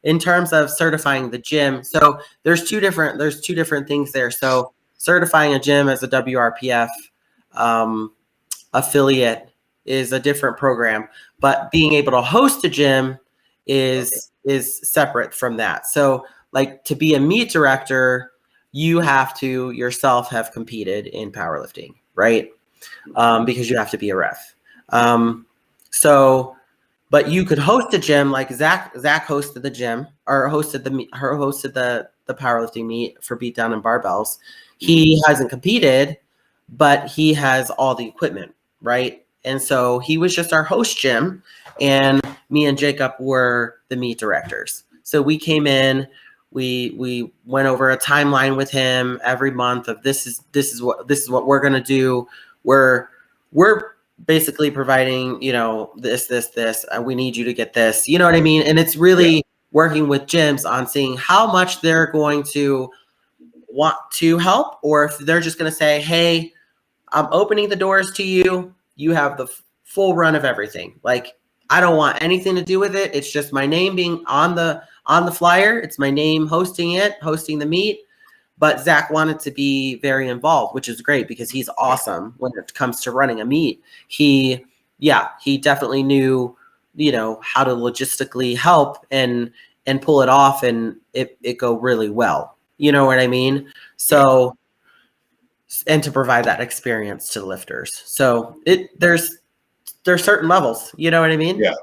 In terms of certifying the gym, so there's two different things there. So certifying a gym as a WRPF affiliate is a different program, but being able to host a gym is separate from that. So like to be a meet director, you have to yourself have competed in powerlifting, right? Because you have to be a ref. But you could host a gym like Zach hosted the gym or hosted the powerlifting meet for beatdown and barbells. He hasn't competed, but he has all the equipment, right? And so he was just our host gym, and me and Jacob were the meet directors. So we came in, we went over a timeline with him every month of this is what we're gonna do. We're basically providing, you know, this, and we need you to get this, you know what I mean? And it's really working with gyms on seeing how much they're going to want to help, or if they're just going to say, hey, I'm opening the doors to you. You have the full run of everything. Like, I don't want anything to do with it. It's just my name being on the flyer. It's my name hosting the meet. But Zach wanted to be very involved, which is great because he's awesome when it comes to running a meet. He definitely knew, you know, how to logistically help and pull it off and it go really well. You know what I mean? So and to provide that experience to the lifters. So there's certain levels, you know what I mean? Yeah.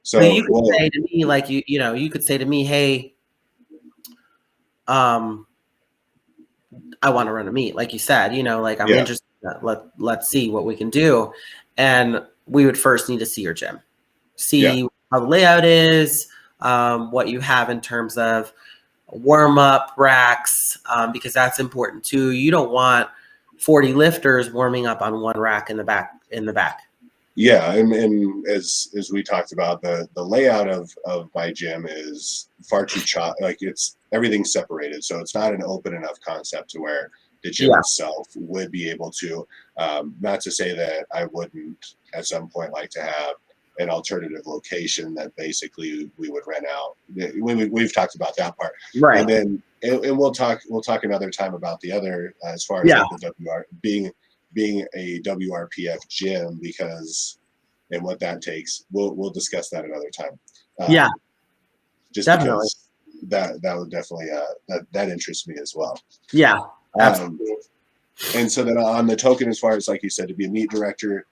So you could say to me, like, you could say to me, hey, I want to run a meet, like you said, like I'm interested. Let's see what we can do. And we would first need to see your gym, see how the layout is, what you have in terms of warm up racks, because that's important too. You don't want 40 lifters warming up on one rack in the back. Yeah, and as we talked about, the layout of my gym is far too like it's everything's separated, so it's not an open enough concept to where the gym itself would be able to. Not to say that I wouldn't at some point like to have an alternative location that basically we would rent out. We've talked about that part, right? And then and we'll talk another time about the other as far as like the WR being a WRPF gym, because and what that takes. We'll discuss that another time. Just definitely. Because that would definitely that interests me as well. Yeah, absolutely. And so then on the token, as far as like you said, to be a meet director,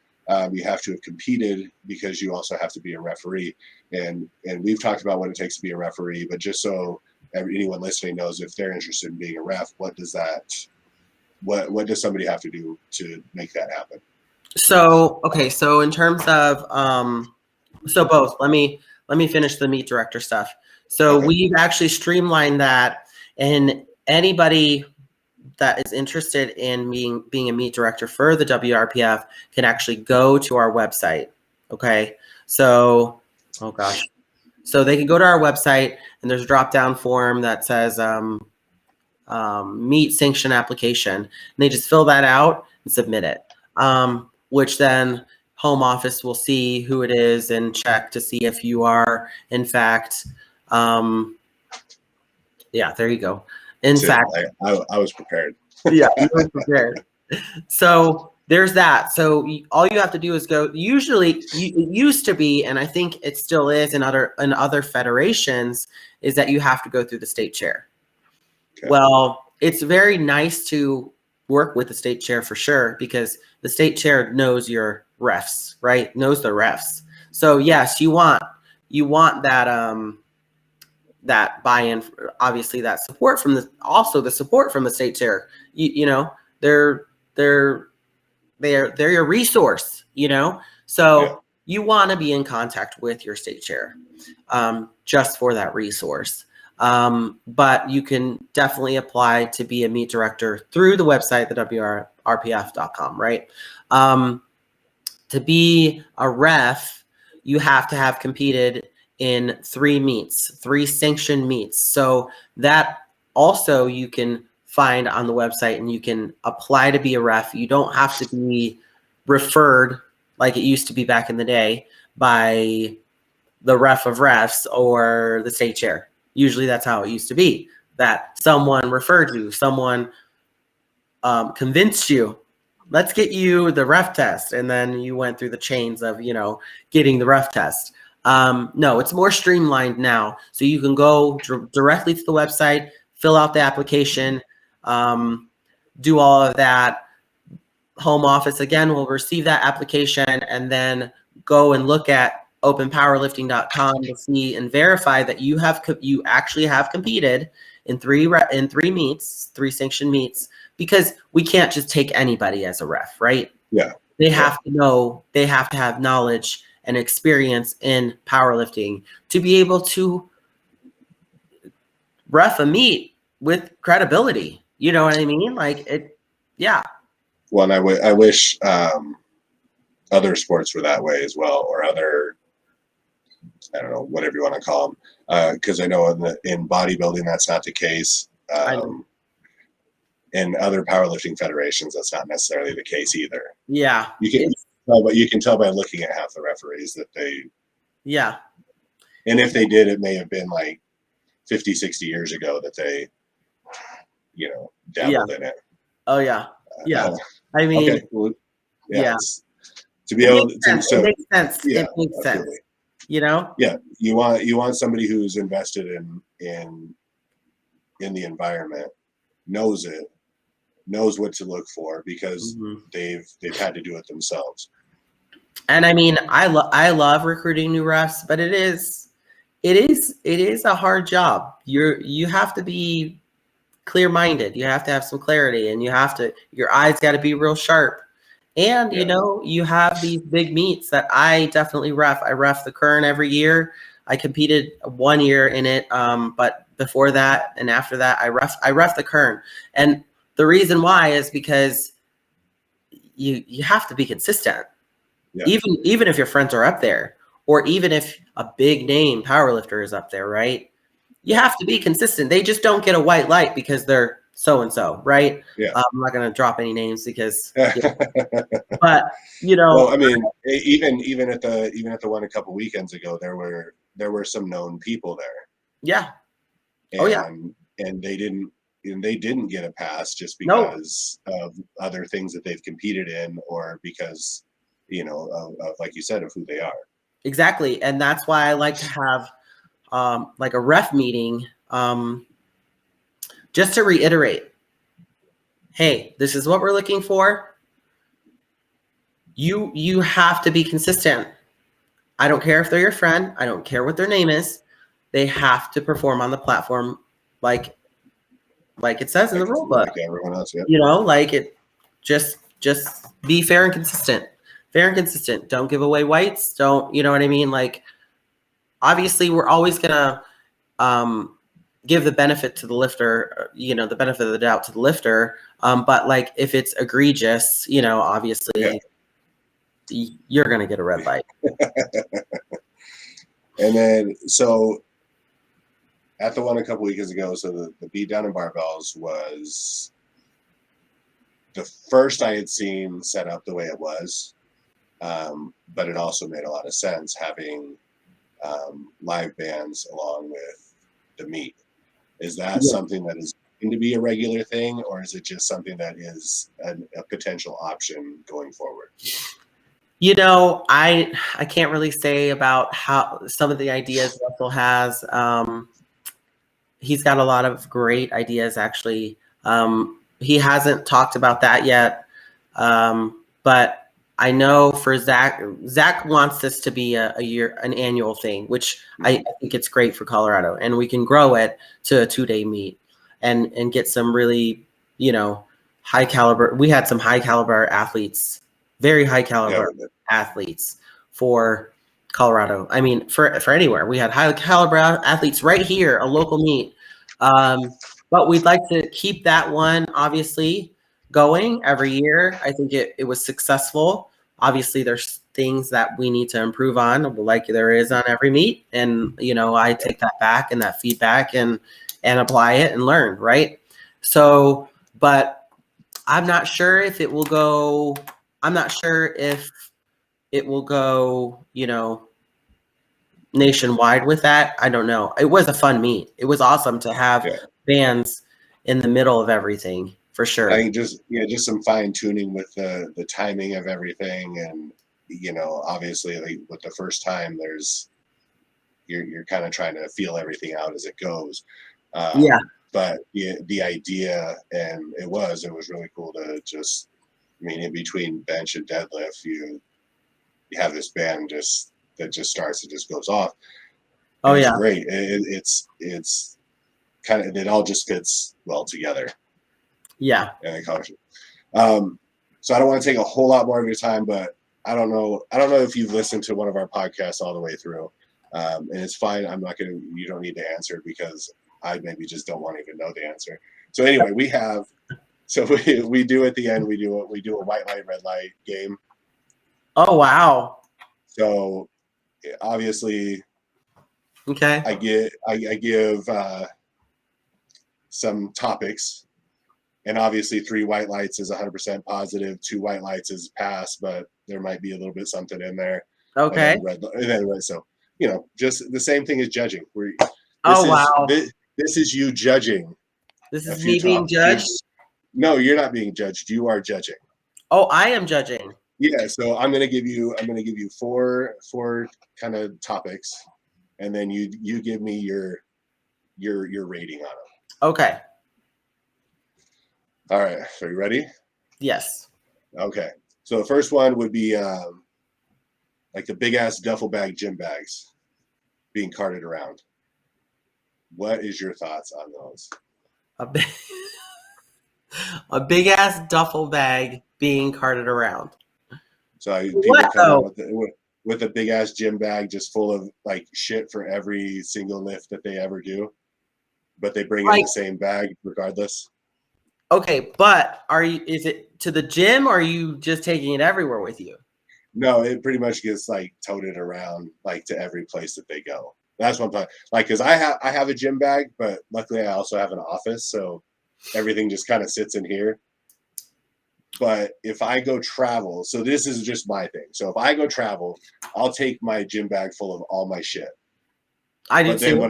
you have to have competed, because you also have to be a referee. And we've talked about what it takes to be a referee, but just so anyone listening knows, if they're interested in being a ref, what does somebody have to do to make that happen? So in terms of so both, let me finish the meet director stuff. So we've actually streamlined that, and anybody that is interested in being a meet director for the WRPF can actually go to our website. Okay. So, so they can go to our website, and there's a drop-down form that says meet sanction application, and they just fill that out and submit it. Which then home office will see who it is and check to see if you are in fact, there you go. In fact, I was prepared. Yeah, you were prepared. So there's that. So all you have to do is go. Usually, it used to be, and I think it still is in other federations, is that you have to go through the state chair. Okay. Well, it's very nice to work with the state chair for sure, because the state chair knows your refs, right? Knows the refs. So yes, you want that that buy-in, obviously that support from the support from the state chair. They're your resource, so you want to be in contact with your state chair, just for that resource. But you can definitely apply to be a meet director through the website, the WRPF.com, right? To be a ref, you have to have competed in 3 sanctioned meets. So that also you can find on the website, and you can apply to be a ref. You don't have to be referred like it used to be back in the day by the ref of refs or the state chair. Usually that's how it used to be, that someone referred you, someone convinced you, let's get you the ref test. And then you went through the chains of, getting the ref test. No, it's more streamlined now. So you can go directly to the website, fill out the application, do all of that. Home office, again, will receive that application and then go and look at openpowerlifting.com to see and verify that you actually have competed in 3 sanctioned meets, because we can't just take anybody as a ref, right? Yeah. They have to have knowledge and experience in powerlifting to be able to ref a meet with credibility. You know what I mean? Like it, yeah. Well, and I wish other sports were that way as well, or other, I don't know, whatever you want to call them, because I know in bodybuilding that's not the case. In other powerlifting federations, that's not necessarily the case either. Yeah, you can tell by looking at half the referees that they. Yeah. And if they did, it may have been like 50, 60 years ago that they, dabbled in it. Oh yeah, yeah. I mean, okay. Well, to be able to, it makes sense. Yeah, it makes absolutely. sense. Yeah, you want somebody who's invested in the environment, knows it, knows what to look for because Mhm. they've had to do it themselves. And I mean, I love recruiting new refs, but it is a hard job. You have to be clear-minded. You have to have some clarity, and your eyes got to be real sharp. And Yeah. you have these big meets that I definitely ref. I ref the Kern every year. I competed 1 year in it, but before that and after that, I ref the Kern. And the reason why is because you have to be consistent. Yeah. Even if your friends are up there, or even if a big name powerlifter is up there, right? You have to be consistent. They just don't get a white light because they're so and so, right? Yeah. I'm not going to drop any names because, but well, I mean, even at the one a couple weekends ago, there were some known people there. Yeah. And, Oh yeah. And they didn't get a pass just No. because of other things that they've competed in, or because of like you said, of who they are. Exactly, and that's why I like to have like a ref meeting, just to reiterate. Hey, this is what we're looking for. You have to be consistent. I don't care if they're your friend. I don't care what their name is. They have to perform on the platform like it says in the rule book. Like everyone else, yeah. Like it. Just be fair and consistent. Fair and consistent. Don't give away whites. Don't, you know what I mean? Like, obviously, we're always gonna give the benefit to the lifter. The benefit of the doubt to the lifter. But like, if it's egregious, obviously, you're gonna get a red light. And then so at the one a couple weekends ago, so the beat down in barbells was the first I had seen set up the way it was, but it also made a lot of sense having live bands along with the meet. Is that something that is going to be a regular thing, or is it just something that is a potential option going forward? I can't really say about how some of the ideas Russell has. He's got a lot of great ideas, actually. He hasn't talked about that yet. But I know for Zach wants this to be an annual thing, which I think it's great for Colorado, and we can grow it to a 2-day meet and get some really, high caliber. We had some high caliber athletes, very high caliber athletes for Colorado. I mean, for anywhere. We had high caliber athletes right here, a local meet. But we'd like to keep that one, obviously, going every year. I think it was successful. Obviously, there's things that we need to improve on, like there is on every meet. And, I take that back and that feedback and apply it and learn, right? So, but I'm not sure if it will go, nationwide with that. I don't know. It was a fun meet. It was awesome to have bands in the middle of everything, for sure. I think just some fine tuning with the timing of everything, and obviously, like, with the first time, you're kind of trying to feel everything out as it goes. But the idea, and it was really cool to just, in between bench and deadlift, you have this band that just starts and just goes off. And it's great. It's kind of, it all just fits well together. Yeah. And so I don't want to take a whole lot more of your time, but I don't know if you've listened to one of our podcasts all the way through. And it's fine. You don't need to answer, because I maybe just don't want to even know the answer. So anyway, we do at the end, we do a white light, red light game. Oh, wow. So obviously, okay, I give some topics, and obviously 3 white lights is 100% positive, 2 white lights is pass, but there might be a little bit something in there. Okay. And then red. So, just the same thing as judging. Wow. This is you judging. This is me being judged? No, you're not being judged. You are judging. Oh, I am judging. Yeah. So I'm gonna give you 4 kind of topics, and then you give me your rating on them. Okay. All right. So you ready? Yes. Okay. So the first one would be like the big ass duffel bag gym bags being carted around. What is your thoughts on those? A big ass duffel bag being carted around. So people come out with a big ass gym bag just full of like shit for every single lift that they ever do, but they bring in the same bag regardless. Okay, but is it to the gym or are you just taking it everywhere with you? No, it pretty much gets like toted around like to every place that they go. That's one part. Like, cause I have a gym bag, but luckily I also have an office, so everything just kind of sits in here. But if I go travel, so this is just my thing. So if I go travel, I'll take my gym bag full of all my shit. I do too.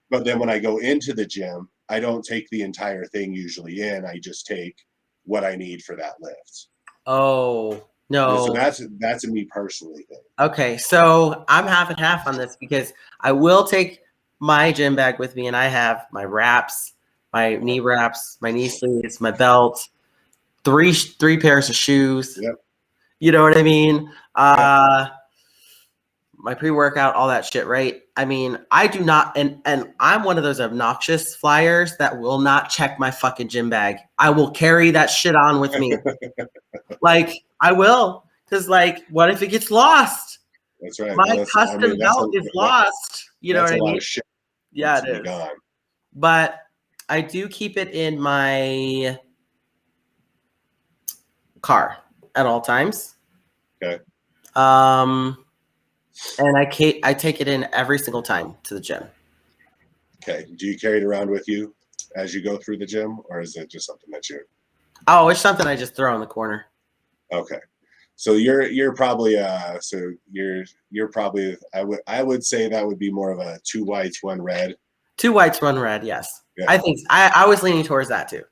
But then when I go into the gym, I don't take the entire thing usually in. I just take what I need for that lift. Oh, no. So that's a me personally thing. Okay, so I'm half and half on this because I will take my gym bag with me and I have my wraps, my knee wraps, my knee sleeves, my belt, three pairs of shoes. Yep. You know what I mean? My pre-workout, all that shit, right? I mean, I do not, and I'm one of those obnoxious flyers that will not check my fucking gym bag. I will carry that shit on with me. Like, I will, because like, what if it gets lost? That's right. My custom belt is lost. You know what I mean? Lot of shit. Yeah, it is. Gone. But I do keep it in my car at all times. Okay. And I take it in every single time to the gym. Okay. Do you carry it around with you as you go through the gym, or is it just something that you? Oh, it's something I just throw in the corner. Okay. So you're probably you're probably I would say that would be more of a 2 whites, 1 red. 2 whites, 1 red. Yes. Yeah. I think I was leaning towards that too.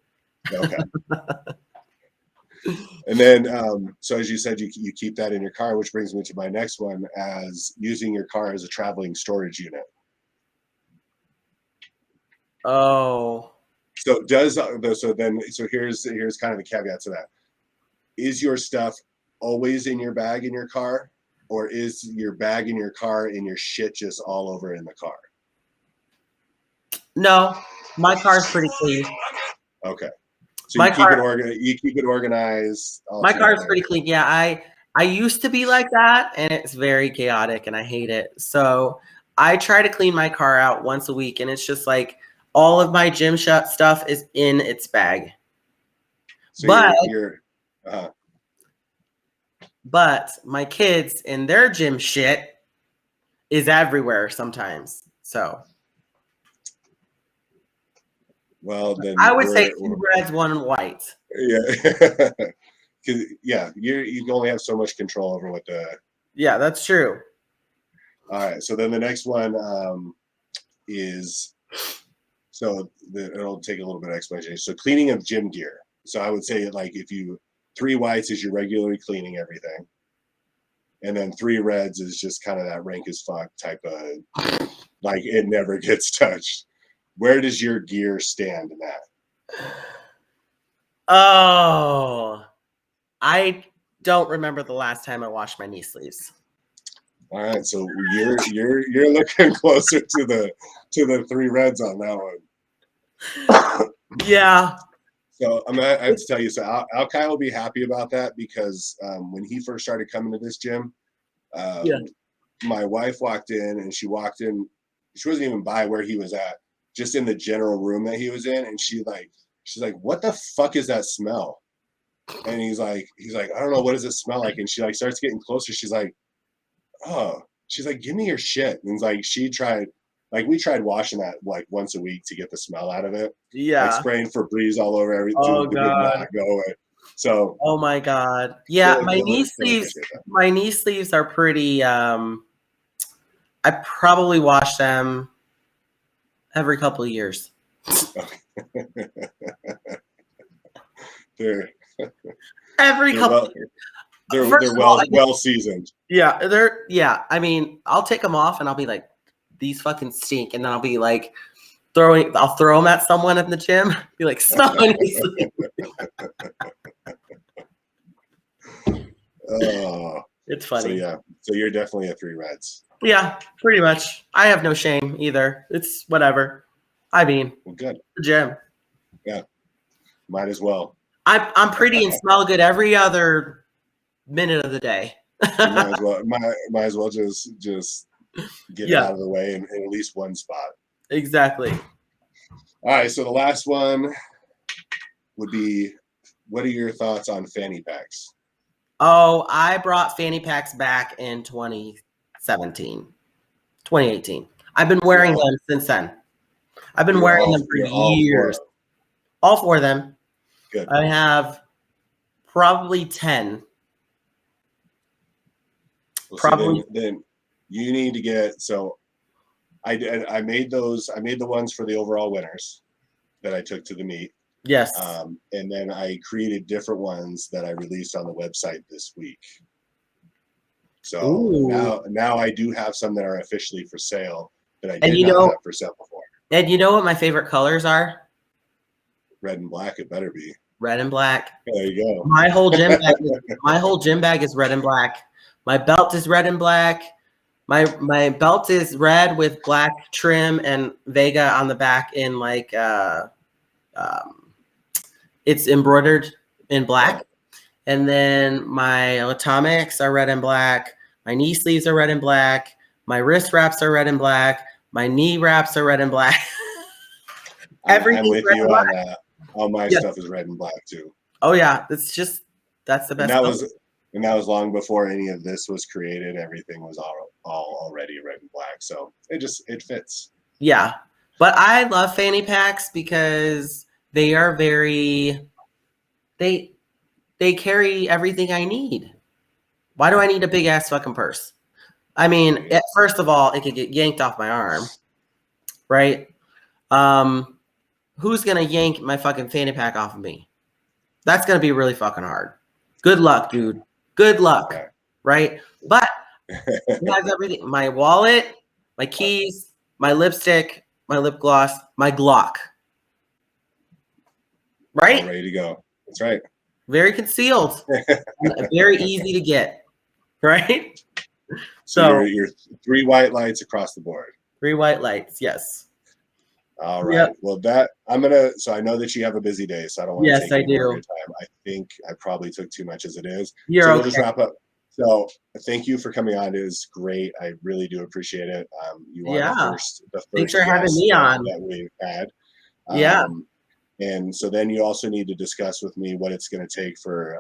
Okay. And then, so as you said, you keep that in your car, which brings me to my next one, as using your car as a traveling storage unit. Oh. So here's kind of the caveat to that. Is your stuff always in your bag in your car, or is your bag in your car and your shit just all over in the car? No, my car is pretty clean. Okay. So you keep it organized. My car is pretty clean. Yeah, I used to be like that, and it's very chaotic, and I hate it. So I try to clean my car out once a week, and it's just like all of my gym stuff is in its bag. So but my kids and their gym shit is everywhere sometimes. So. Well, then I would say 2 reds, 1 white. Yeah. Yeah, you only have so much control over what the. Yeah, that's true. All right, so then the next one is, it'll take a little bit of explanation. So cleaning of gym gear. So I would say like 3 whites is your regularly cleaning everything, and then 3 reds is just kind of that rank as fuck type of, like it never gets touched. Where does your gear stand in that? Oh, I don't remember the last time I washed my knee sleeves. All right, so you're looking closer to the 3 reds on that one. Yeah. So I have to tell you, so Alkai will be happy about that because when he first started coming to this gym, my wife walked in and she wasn't even by where he was at, just in the general room that he was in, and she's like, what the fuck is that smell? And he's like, I don't know, what does it smell like? And she like starts getting closer. She's like, give me your shit. And like we tried washing that like once a week to get the smell out of it. Yeah. Like spraying Febreze all over everything. Oh It God. would not go away. So. Oh my God. Yeah, my knee sleeves are pretty. I probably wash them every couple of years. They're well seasoned. Yeah, I mean, I'll take them off and I'll be like, these fucking stink, and then I'll be like, I'll throw them at someone in the gym. Be like, someone needs to-" Oh, It's so funny. yeah, so you're definitely a 3 Reds. Yeah, pretty much. I have no shame either. It's whatever. I mean, Well, good. the gym. Yeah, might as well. I'm pretty and smell good every other minute of the day. You might as well just get it Yeah, out of the way in at least one spot. exactly. All right, so the last one would be, what are your thoughts on fanny packs? Oh, I brought fanny packs back in 2017, 2018. I've been wearing them since then. I've been wearing them for You're years. all 4 of them. All 4 of them. Good. I have probably 10. Well, Probably. see, then you need to get, so I made the ones for the overall winners that I took to the meet. Yes. And then I created different ones that I released on the website this week. So now I do have some that are officially for sale that I did not have for sale before. And you know what my favorite colors are? Red and black, it better be. Red and black. There you go. My whole gym bag is red and black. My belt is red and black. My belt is red with black trim and Vega on the back in like it's embroidered in black. And then my atomics are red and black. My knee sleeves are red and black. My wrist wraps are red and black. My knee wraps are red and black. I'm with you on that. All my stuff is red and black too. Oh yeah, that's the best. And that was long before any of this was created. Everything was all already red and black. So it fits. Yeah. But I love fanny packs because they are they carry everything I need. Why do I need a big ass fucking purse? I mean, first of all, it could get yanked off my arm, right? Who's gonna yank my fucking fanny pack off of me? That's gonna be really fucking hard. Good luck, dude. Good luck, right? But it has everything: my wallet, my keys, my lipstick, my lip gloss, my Glock. Right? All ready to go. That's right. Very concealed. Very easy to get. Right? So you're 3 white lights across the board. 3 white lights, yes. All right. Yep. Well, so I know that you have a busy day, so I don't want to take any more of your time. I think I probably took too much as it is. We'll just wrap up. So thank you for coming on. It was great. I really do appreciate it. You are the first Thanks for having me on that we've had. Yeah. And so then you also need to discuss with me what it's going to take for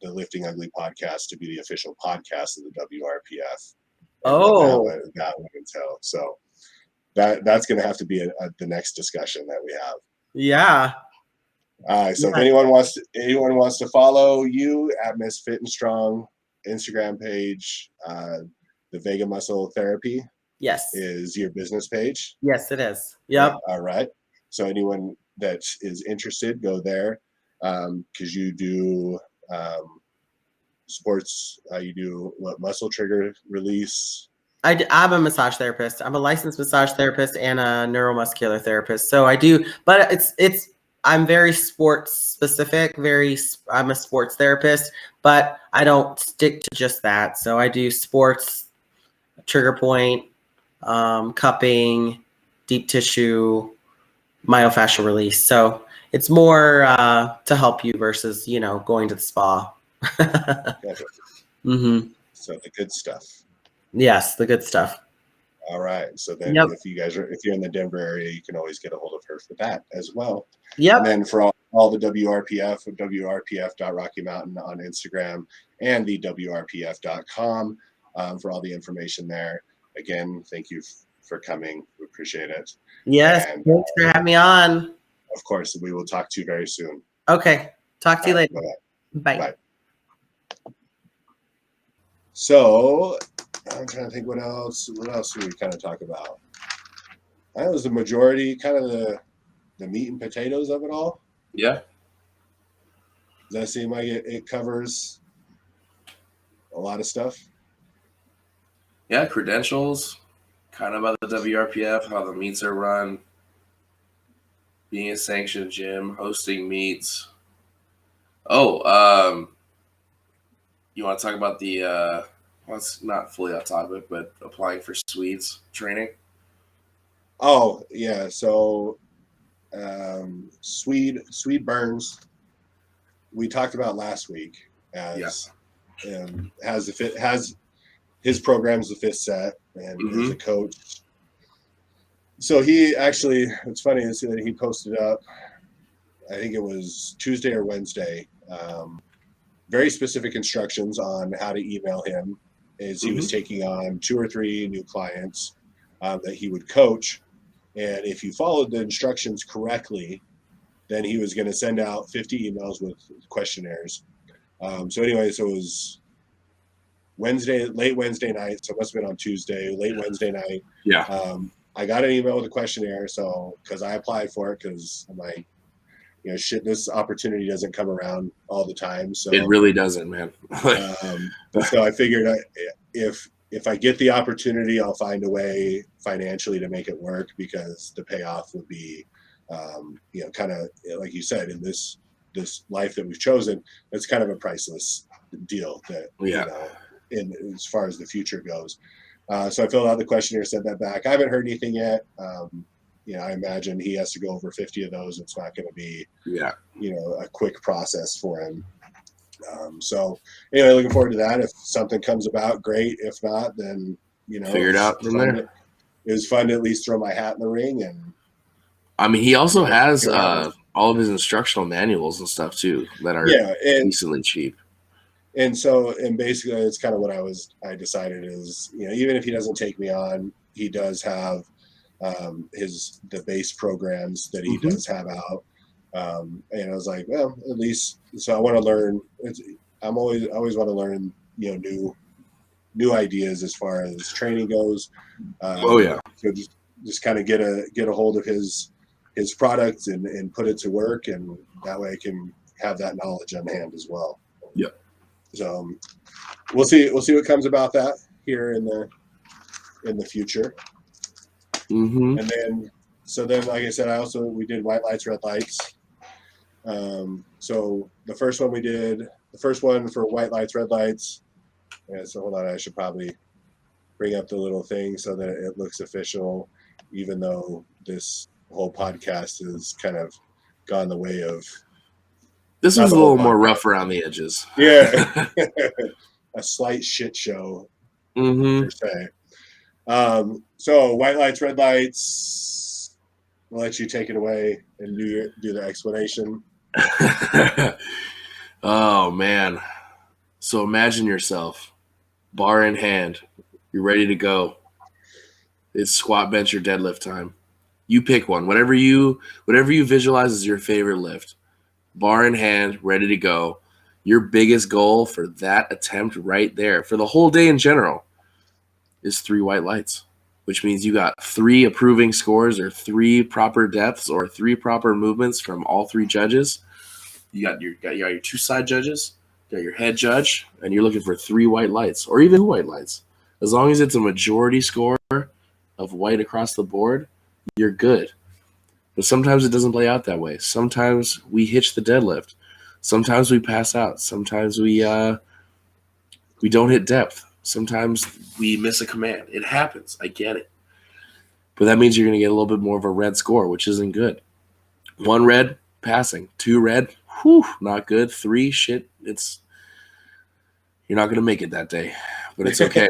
the Lifting Ugly podcast to be the official podcast of the WRPF. That would entail. So that's going to have to be the next discussion that we have. Yeah. So if anyone wants to follow you at Miss Fit and Strong Instagram page, the Vega Muscle Therapy, is your business page. Yes, it is. Yep. All right. So anyone that is interested, go there, because you do sports. You do muscle trigger release. I'm a massage therapist. I'm a licensed massage therapist and a neuromuscular therapist. So I do, but I'm very sports specific. I'm a sports therapist, but I don't stick to just that. So I do sports, trigger point, cupping, deep tissue, myofascial release. So it's more to help you versus, going to the spa. Gotcha. Mm-hmm. So the good stuff. Yes, the good stuff. All right. So then if you're in the Denver area, you can always get a hold of her for that as well. Yep. And then for all the WRPF, WRPF.RockyMountain on Instagram and the WRPF.com for all the information there. Again, thank you for coming. We appreciate it. Yes. And, thanks for having me on. Of course. We will talk to you very soon. Okay. Talk to you later. Bye-bye. Bye. So I'm trying to think what else do we kind of talk about? That was the majority, kind of the meat and potatoes of it all. Yeah. Does that seem like it covers a lot of stuff? Yeah, credentials, kind of about the WRPF, how the meets are run, being a sanctioned gym, hosting meets. Oh, you want to talk about the well, it's not fully off topic, but applying for Swedes training? Oh yeah, so Swede Burns, we talked about last week as has his program's the fifth set and is a coach. So he actually, it's funny to see that he posted up, I think it was Tuesday or Wednesday, very specific instructions on how to email him as he was taking on 2 or 3 new clients that he would coach. And if you followed the instructions correctly, then he was going to send out 50 emails with questionnaires. So anyway, so it was late Wednesday night. So it must have been on Tuesday, late Wednesday night. Yeah. I got an email with a questionnaire. So, cause I applied for it, cause I'm like, shit, this opportunity doesn't come around all the time. So it really doesn't, man. So I figured if I get the opportunity, I'll find a way financially to make it work, because the payoff would be, kind of like you said, in this life that we've chosen, it's kind of a priceless deal that, in as far as the future goes. So I filled out the questionnaire, sent that back. I haven't heard anything yet. I imagine he has to go over 50 of those. It's not going to be, a quick process for him. So anyway, looking forward to that. If something comes about, great. If not, then, figure it out from there. It was fun to at least throw my hat in the ring. And I mean, he also has all of his instructional manuals and stuff too that are decently cheap. And so, and basically it's kind of what I decided is, even if he doesn't take me on, he does have the base programs that he does have out. And I was like, well, at least, so I want to learn. I always want to learn, new ideas as far as training goes. So just kind of get a hold of his products and put it to work, and that way I can have that knowledge on hand as well. Yep. So we'll see what comes about that here in the future. And then, like I said, we did white lights, red lights. So the first one for white lights, red lights. Yeah, so hold on, I should probably bring up the little thing so that it looks official, even though this whole podcast has kind of gone the way of. This was a little more rough around the edges. Yeah. A slight shit show, per se. So white lights, red lights. I'll let you take it away and do the explanation. Oh man. So imagine yourself, bar in hand, you're ready to go. It's squat, bench, or deadlift time. You pick one, whatever you visualize as your favorite lift. Bar in hand, ready to go. Your biggest goal for that attempt right there, for the whole day in general, is 3 white lights, which means you got 3 approving scores, or 3 proper depths, or 3 proper movements from all 3 judges. You got your 2 side judges, you got your head judge, and you're looking for 3 white lights, or even 2 white lights. As long as it's a majority score of white across the board, you're good. But sometimes it doesn't play out that way. Sometimes we hitch the deadlift. Sometimes we pass out. Sometimes we don't hit depth. Sometimes we miss a command. It happens. I get it. But that means you're going to get a little bit more of a red score, which isn't good. 1 red, passing. 2 red, not good. 3, shit, you're not going to make it that day. But it's okay.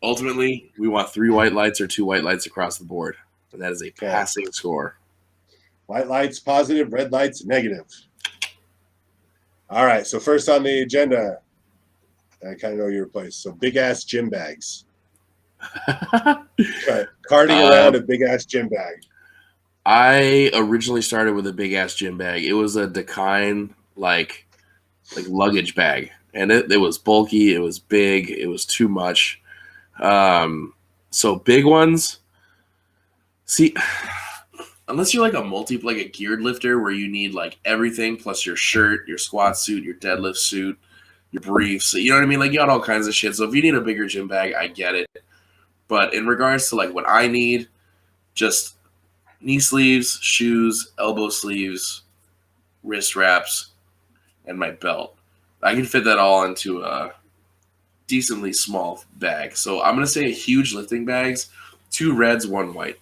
Ultimately, we want 3 white lights or 2 white lights across the board. And that is a passing score. White lights, positive. Red lights, negative. All right. So first on the agenda, I kind of know your place. So big-ass gym bags. Carting around a big-ass gym bag. I originally started with a big-ass gym bag. It was a Decline, like luggage bag. And it was bulky. It was big. It was too much. So big ones. See, unless you're like a geared lifter where you need like everything plus your shirt, your squat suit, your deadlift suit, your briefs, you know what I mean? Like you got all kinds of shit. So if you need a bigger gym bag, I get it. But in regards to like what I need, just knee sleeves, shoes, elbow sleeves, wrist wraps, and my belt. I can fit that all into a decently small bag. So I'm gonna say huge lifting bags, 2 reds, 1 white.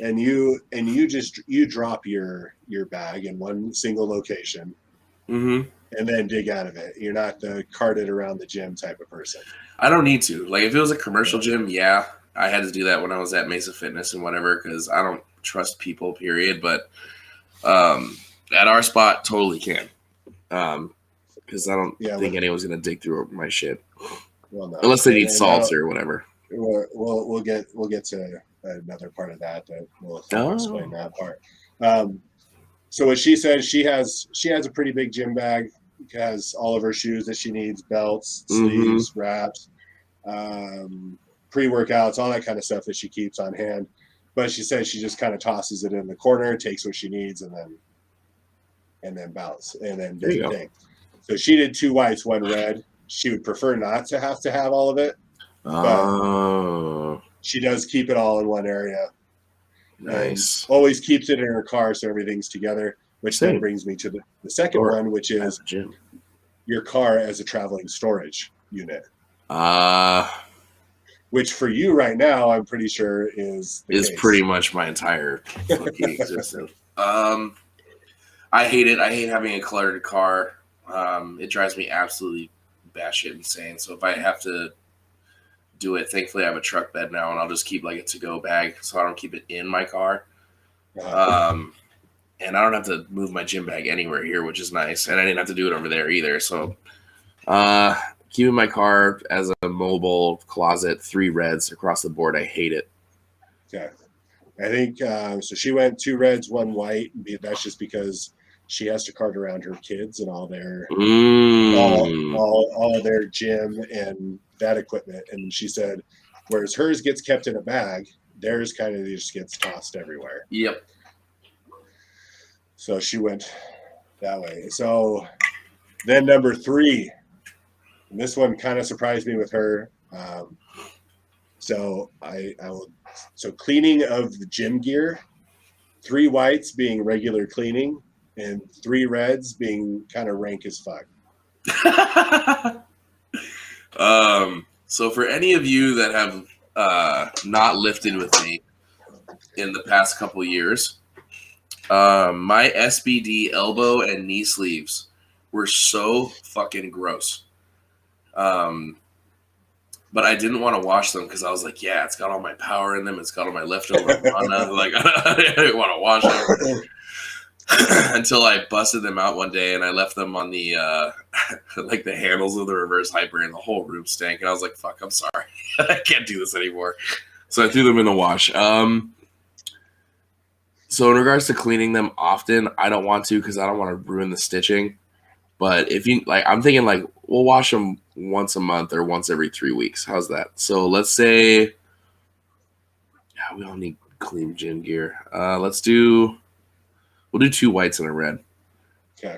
And you drop your bag in one single location, Mm-hmm. and then dig out of it. You're not the carted around the gym type of person. I don't need to. Like if it was a commercial gym, yeah, I had to do that when I was at Mesa Fitness and whatever because I don't trust people. Period. But at our spot, totally can. Because I don't think anyone's gonna dig through my shit. Well, no. Unless they need salts or whatever. We'll get to another part of that will explain that part. So what she said, she has a pretty big gym bag. Has all of her shoes that she needs, belts, sleeves, wraps, pre-workouts, all that kind of stuff that she keeps on hand. But she said she just kind of tosses it in the corner, takes what she needs, and then bounce, and then does the thing. So she did 2 whites, 1 red. She would prefer not to have all of it. But she does keep it all in one area. Nice. And always keeps it in her car so everything's together, which then brings me to the second one, which is your car as a traveling storage unit. Which for you right now, I'm pretty sure is pretty much my entire fucking existence. I hate it. I hate having a cluttered car. It drives me absolutely batshit insane. So if I have to do it, thankfully I have a truck bed now, and I'll just keep like a to-go bag, so I don't keep it in my car. And I don't have to move my gym bag anywhere here, which is nice. And I didn't have to do it over there either. So keeping my car as a mobile closet, 3 reds across the board. I hate it. Okay. I think so she went 2 reds, 1 white. That's just because she has to cart around her kids and all their all their gym and that equipment. And she said, whereas hers gets kept in a bag, theirs kind of just gets tossed everywhere. Yep. So she went that way. So then number 3, and this one kind of surprised me with her. So so cleaning of the gym gear, 3 whites being regular cleaning, and 3 reds being kind of rank as fuck. So for any of you that have not lifted with me in the past couple years, my SBD elbow and knee sleeves were so fucking gross. But I didn't want to wash them because I was like, yeah, it's got all my power in them. It's got all my leftover prana. Like, I didn't want to wash them. Until I busted them out one day and I left them on the like the handles of the reverse hyper and the whole room stank. And I was like, fuck, I'm sorry. I can't do this anymore. So I threw them in the wash. So in regards to cleaning them often, I don't want to because I don't want to ruin the stitching. But if you like, I'm thinking like we'll wash them once a month or once every 3 weeks. How's that? So let's say, yeah, we all need clean gym gear. We'll do 2 whites and a red. Okay.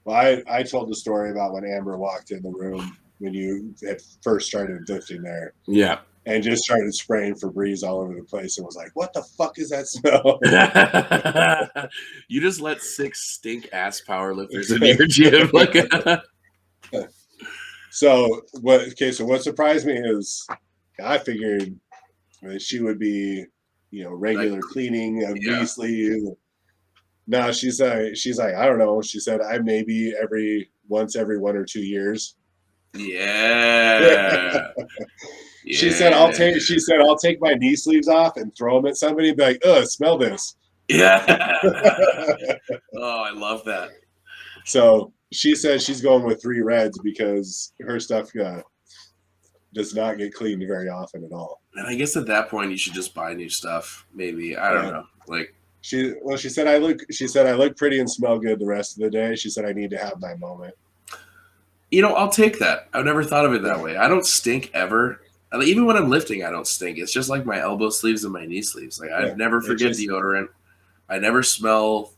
Well, I told the story about when Amber walked in the room when you had first started lifting there. Yeah. And just started spraying Febreze all over the place and was like, what the fuck is that smell? You just let 6 stink ass power lifters into your gym. So what surprised me is I figured that she would be, regular cleaning of knee sleeve. No, she's like, I don't know. She said, I maybe once every 1 or 2 years. Yeah. She said, I'll take my knee sleeves off and throw them at somebody and be like, ugh, smell this. Yeah. Oh, I love that. So she says she's going with 3 reds because her stuff does not get cleaned very often at all. And I guess at that point you should just buy new stuff. Maybe. I don't know. Like she said I look pretty and smell good the rest of the day. She said I need to have my moment. I'll take that. I've never thought of it that way. I don't stink ever. Even when I'm lifting, I don't stink. It's just like my elbow sleeves and my knee sleeves. Like I never forget deodorant. I never smell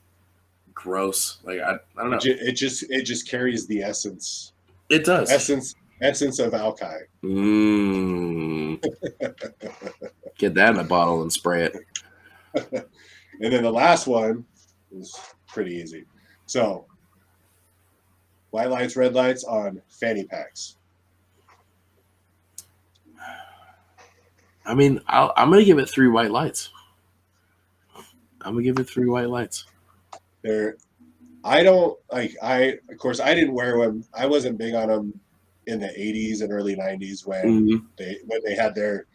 gross. Like I don't know. It just carries the essence. It does. Essence of alki. Get that in a bottle and spray it. And then the last one is pretty easy. So, white lights, red lights on fanny packs. I mean, I'm going to give it 3 white lights. I'm going to give it 3 white lights. I don't like. Of course, I didn't wear them. I wasn't big on them in the '80s and early '90s when they had their.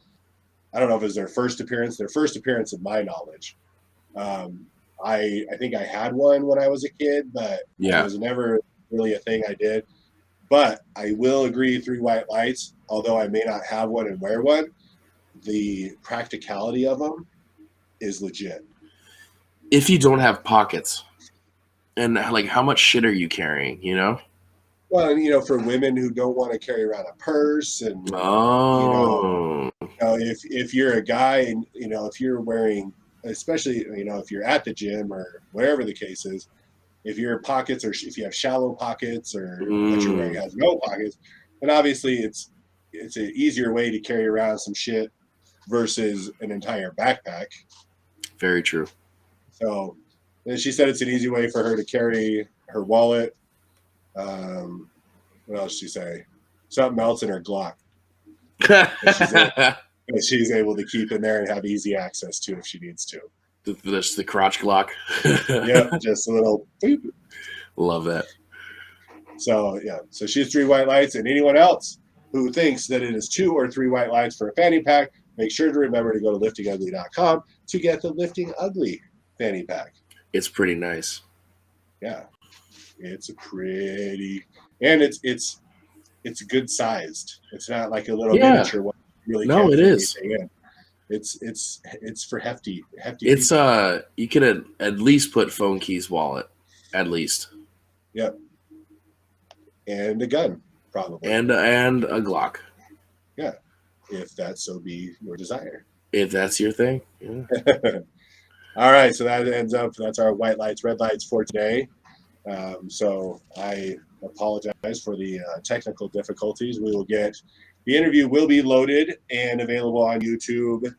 I don't know if it was their first appearance. Their first appearance, of my knowledge. I think I had one when I was a kid, but it was never really a thing I did. But I will agree, 3 white lights. Although I may not have one and wear one, the practicality of them is legit. If you don't have pockets. And like, how much shit are you carrying? You know. Well, for women who don't want to carry around a purse, and if you're a guy, and if you're wearing, especially if you're at the gym or whatever the case is, if your pockets, or if you have shallow pockets, or what you're wearing has no pockets, then obviously it's an easier way to carry around some shit versus an entire backpack. Very true. So. And she said it's an easy way for her to carry her wallet. What else did she say? Something else in her Glock. She's able to keep in there and have easy access to if she needs to. That's the crotch Glock. Yep, just a little boop. Love that. So, yeah. So she's 3 white lights. And anyone else who thinks that it is 2 or 3 white lights for a fanny pack, make sure to remember to go to liftingugly.com to get the Lifting Ugly fanny pack. It's pretty nice. Yeah, it's pretty, and it's good sized. It's not like a little miniature one. Really, no, it is. It's for hefty. It's people. You could at least put phone keys, wallet, at least. Yep. And a gun, probably. And a Glock. Yeah, if that so be your desire. If that's your thing. Yeah. All right, so that's our white lights, red lights for today. So I apologize for the technical difficulties. The interview will be loaded and available on YouTube,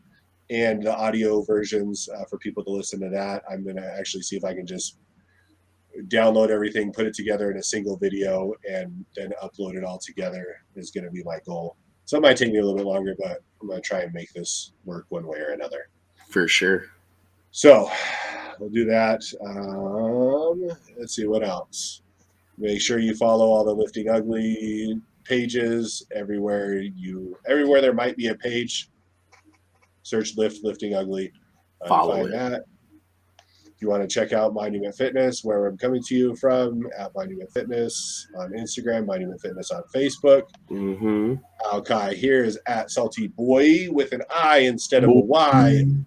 and the audio versions for people to listen to that. I'm going to actually see if I can just download everything, put it together in a single video, and then upload it all together is going to be my goal. So it might take me a little bit longer, but I'm going to try and make this work one way or another. For sure. So we'll do that. Let's see what else. Make sure you follow all the Lifting Ugly pages everywhere there might be a page. Search Lifting Ugly. Follow find that. If you want to check out Monument Fitness, where I'm coming to you from, at Monument Fitness on Instagram, Monument Fitness on Facebook. Al Kai here is at Salty Boy with an I instead of a Y. _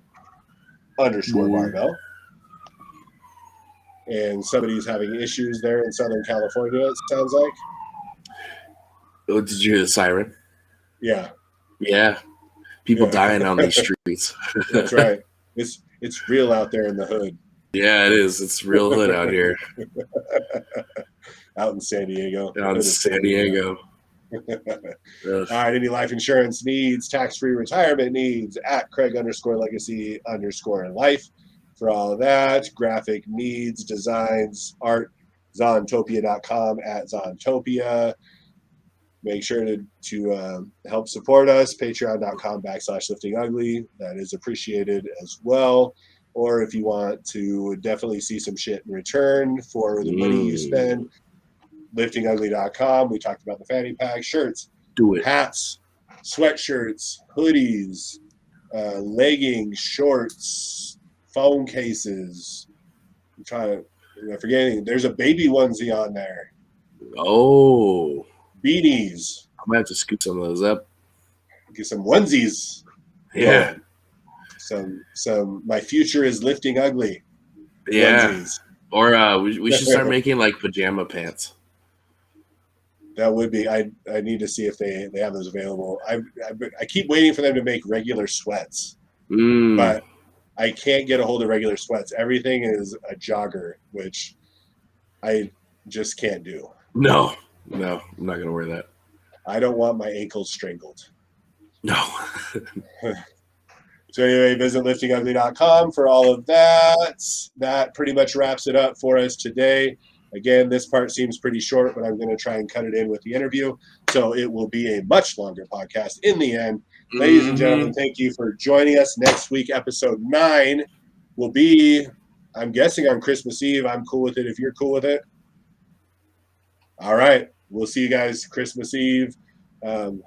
barbell. And somebody's having issues there in Southern California, it sounds like. Oh, did you hear the siren? Yeah. Yeah. People dying on these streets. That's right. It's real out there in the hood. Yeah, it is. It's real hood out here. Out in San Diego. Out in San Diego. All right, any life insurance needs, tax-free retirement needs, at Craig _legacy_life for all of that. Graphic needs, designs, art, zontopia.com, at Zontopia. Make sure to help support us, patreon.com/liftingugly. That is appreciated as well. Or if you want to definitely see some shit in return for the money you spend, liftingugly.com. We talked about the fanny pack, shirts, hats, sweatshirts, hoodies, leggings, shorts, phone cases. I'm trying to forget anything. There's a baby onesie on there. Oh, beanies. I'm gonna have to scoop some of those up. Get some onesies. Yeah. Some. My future is Lifting Ugly. Yeah. Onesies. Or we should start making like pajama pants. That would be. I need to see if they have those available. I keep waiting for them to make regular sweats, but I can't get a hold of regular sweats. Everything is a jogger, which I just can't do. No, I'm not gonna wear that. I don't want my ankles strangled. No. So anyway, visit liftingugly.com for all of that. That pretty much wraps it up for us today. Again, this part seems pretty short, but I'm going to try and cut it in with the interview. So it will be a much longer podcast in the end. Ladies and gentlemen, thank you for joining us. Next week, episode 9 will be, I'm guessing, on Christmas Eve. I'm cool with it if you're cool with it. All right. We'll see you guys Christmas Eve.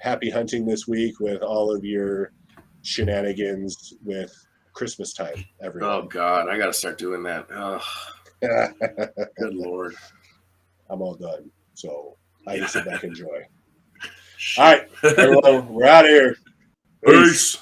Happy hunting this week with all of your shenanigans with Christmas time, everyone. Oh, God. I got to start doing that. Oh, good Lord. I'm all done. So I can sit back and enjoy. All right, everyone. We're out of here. Peace.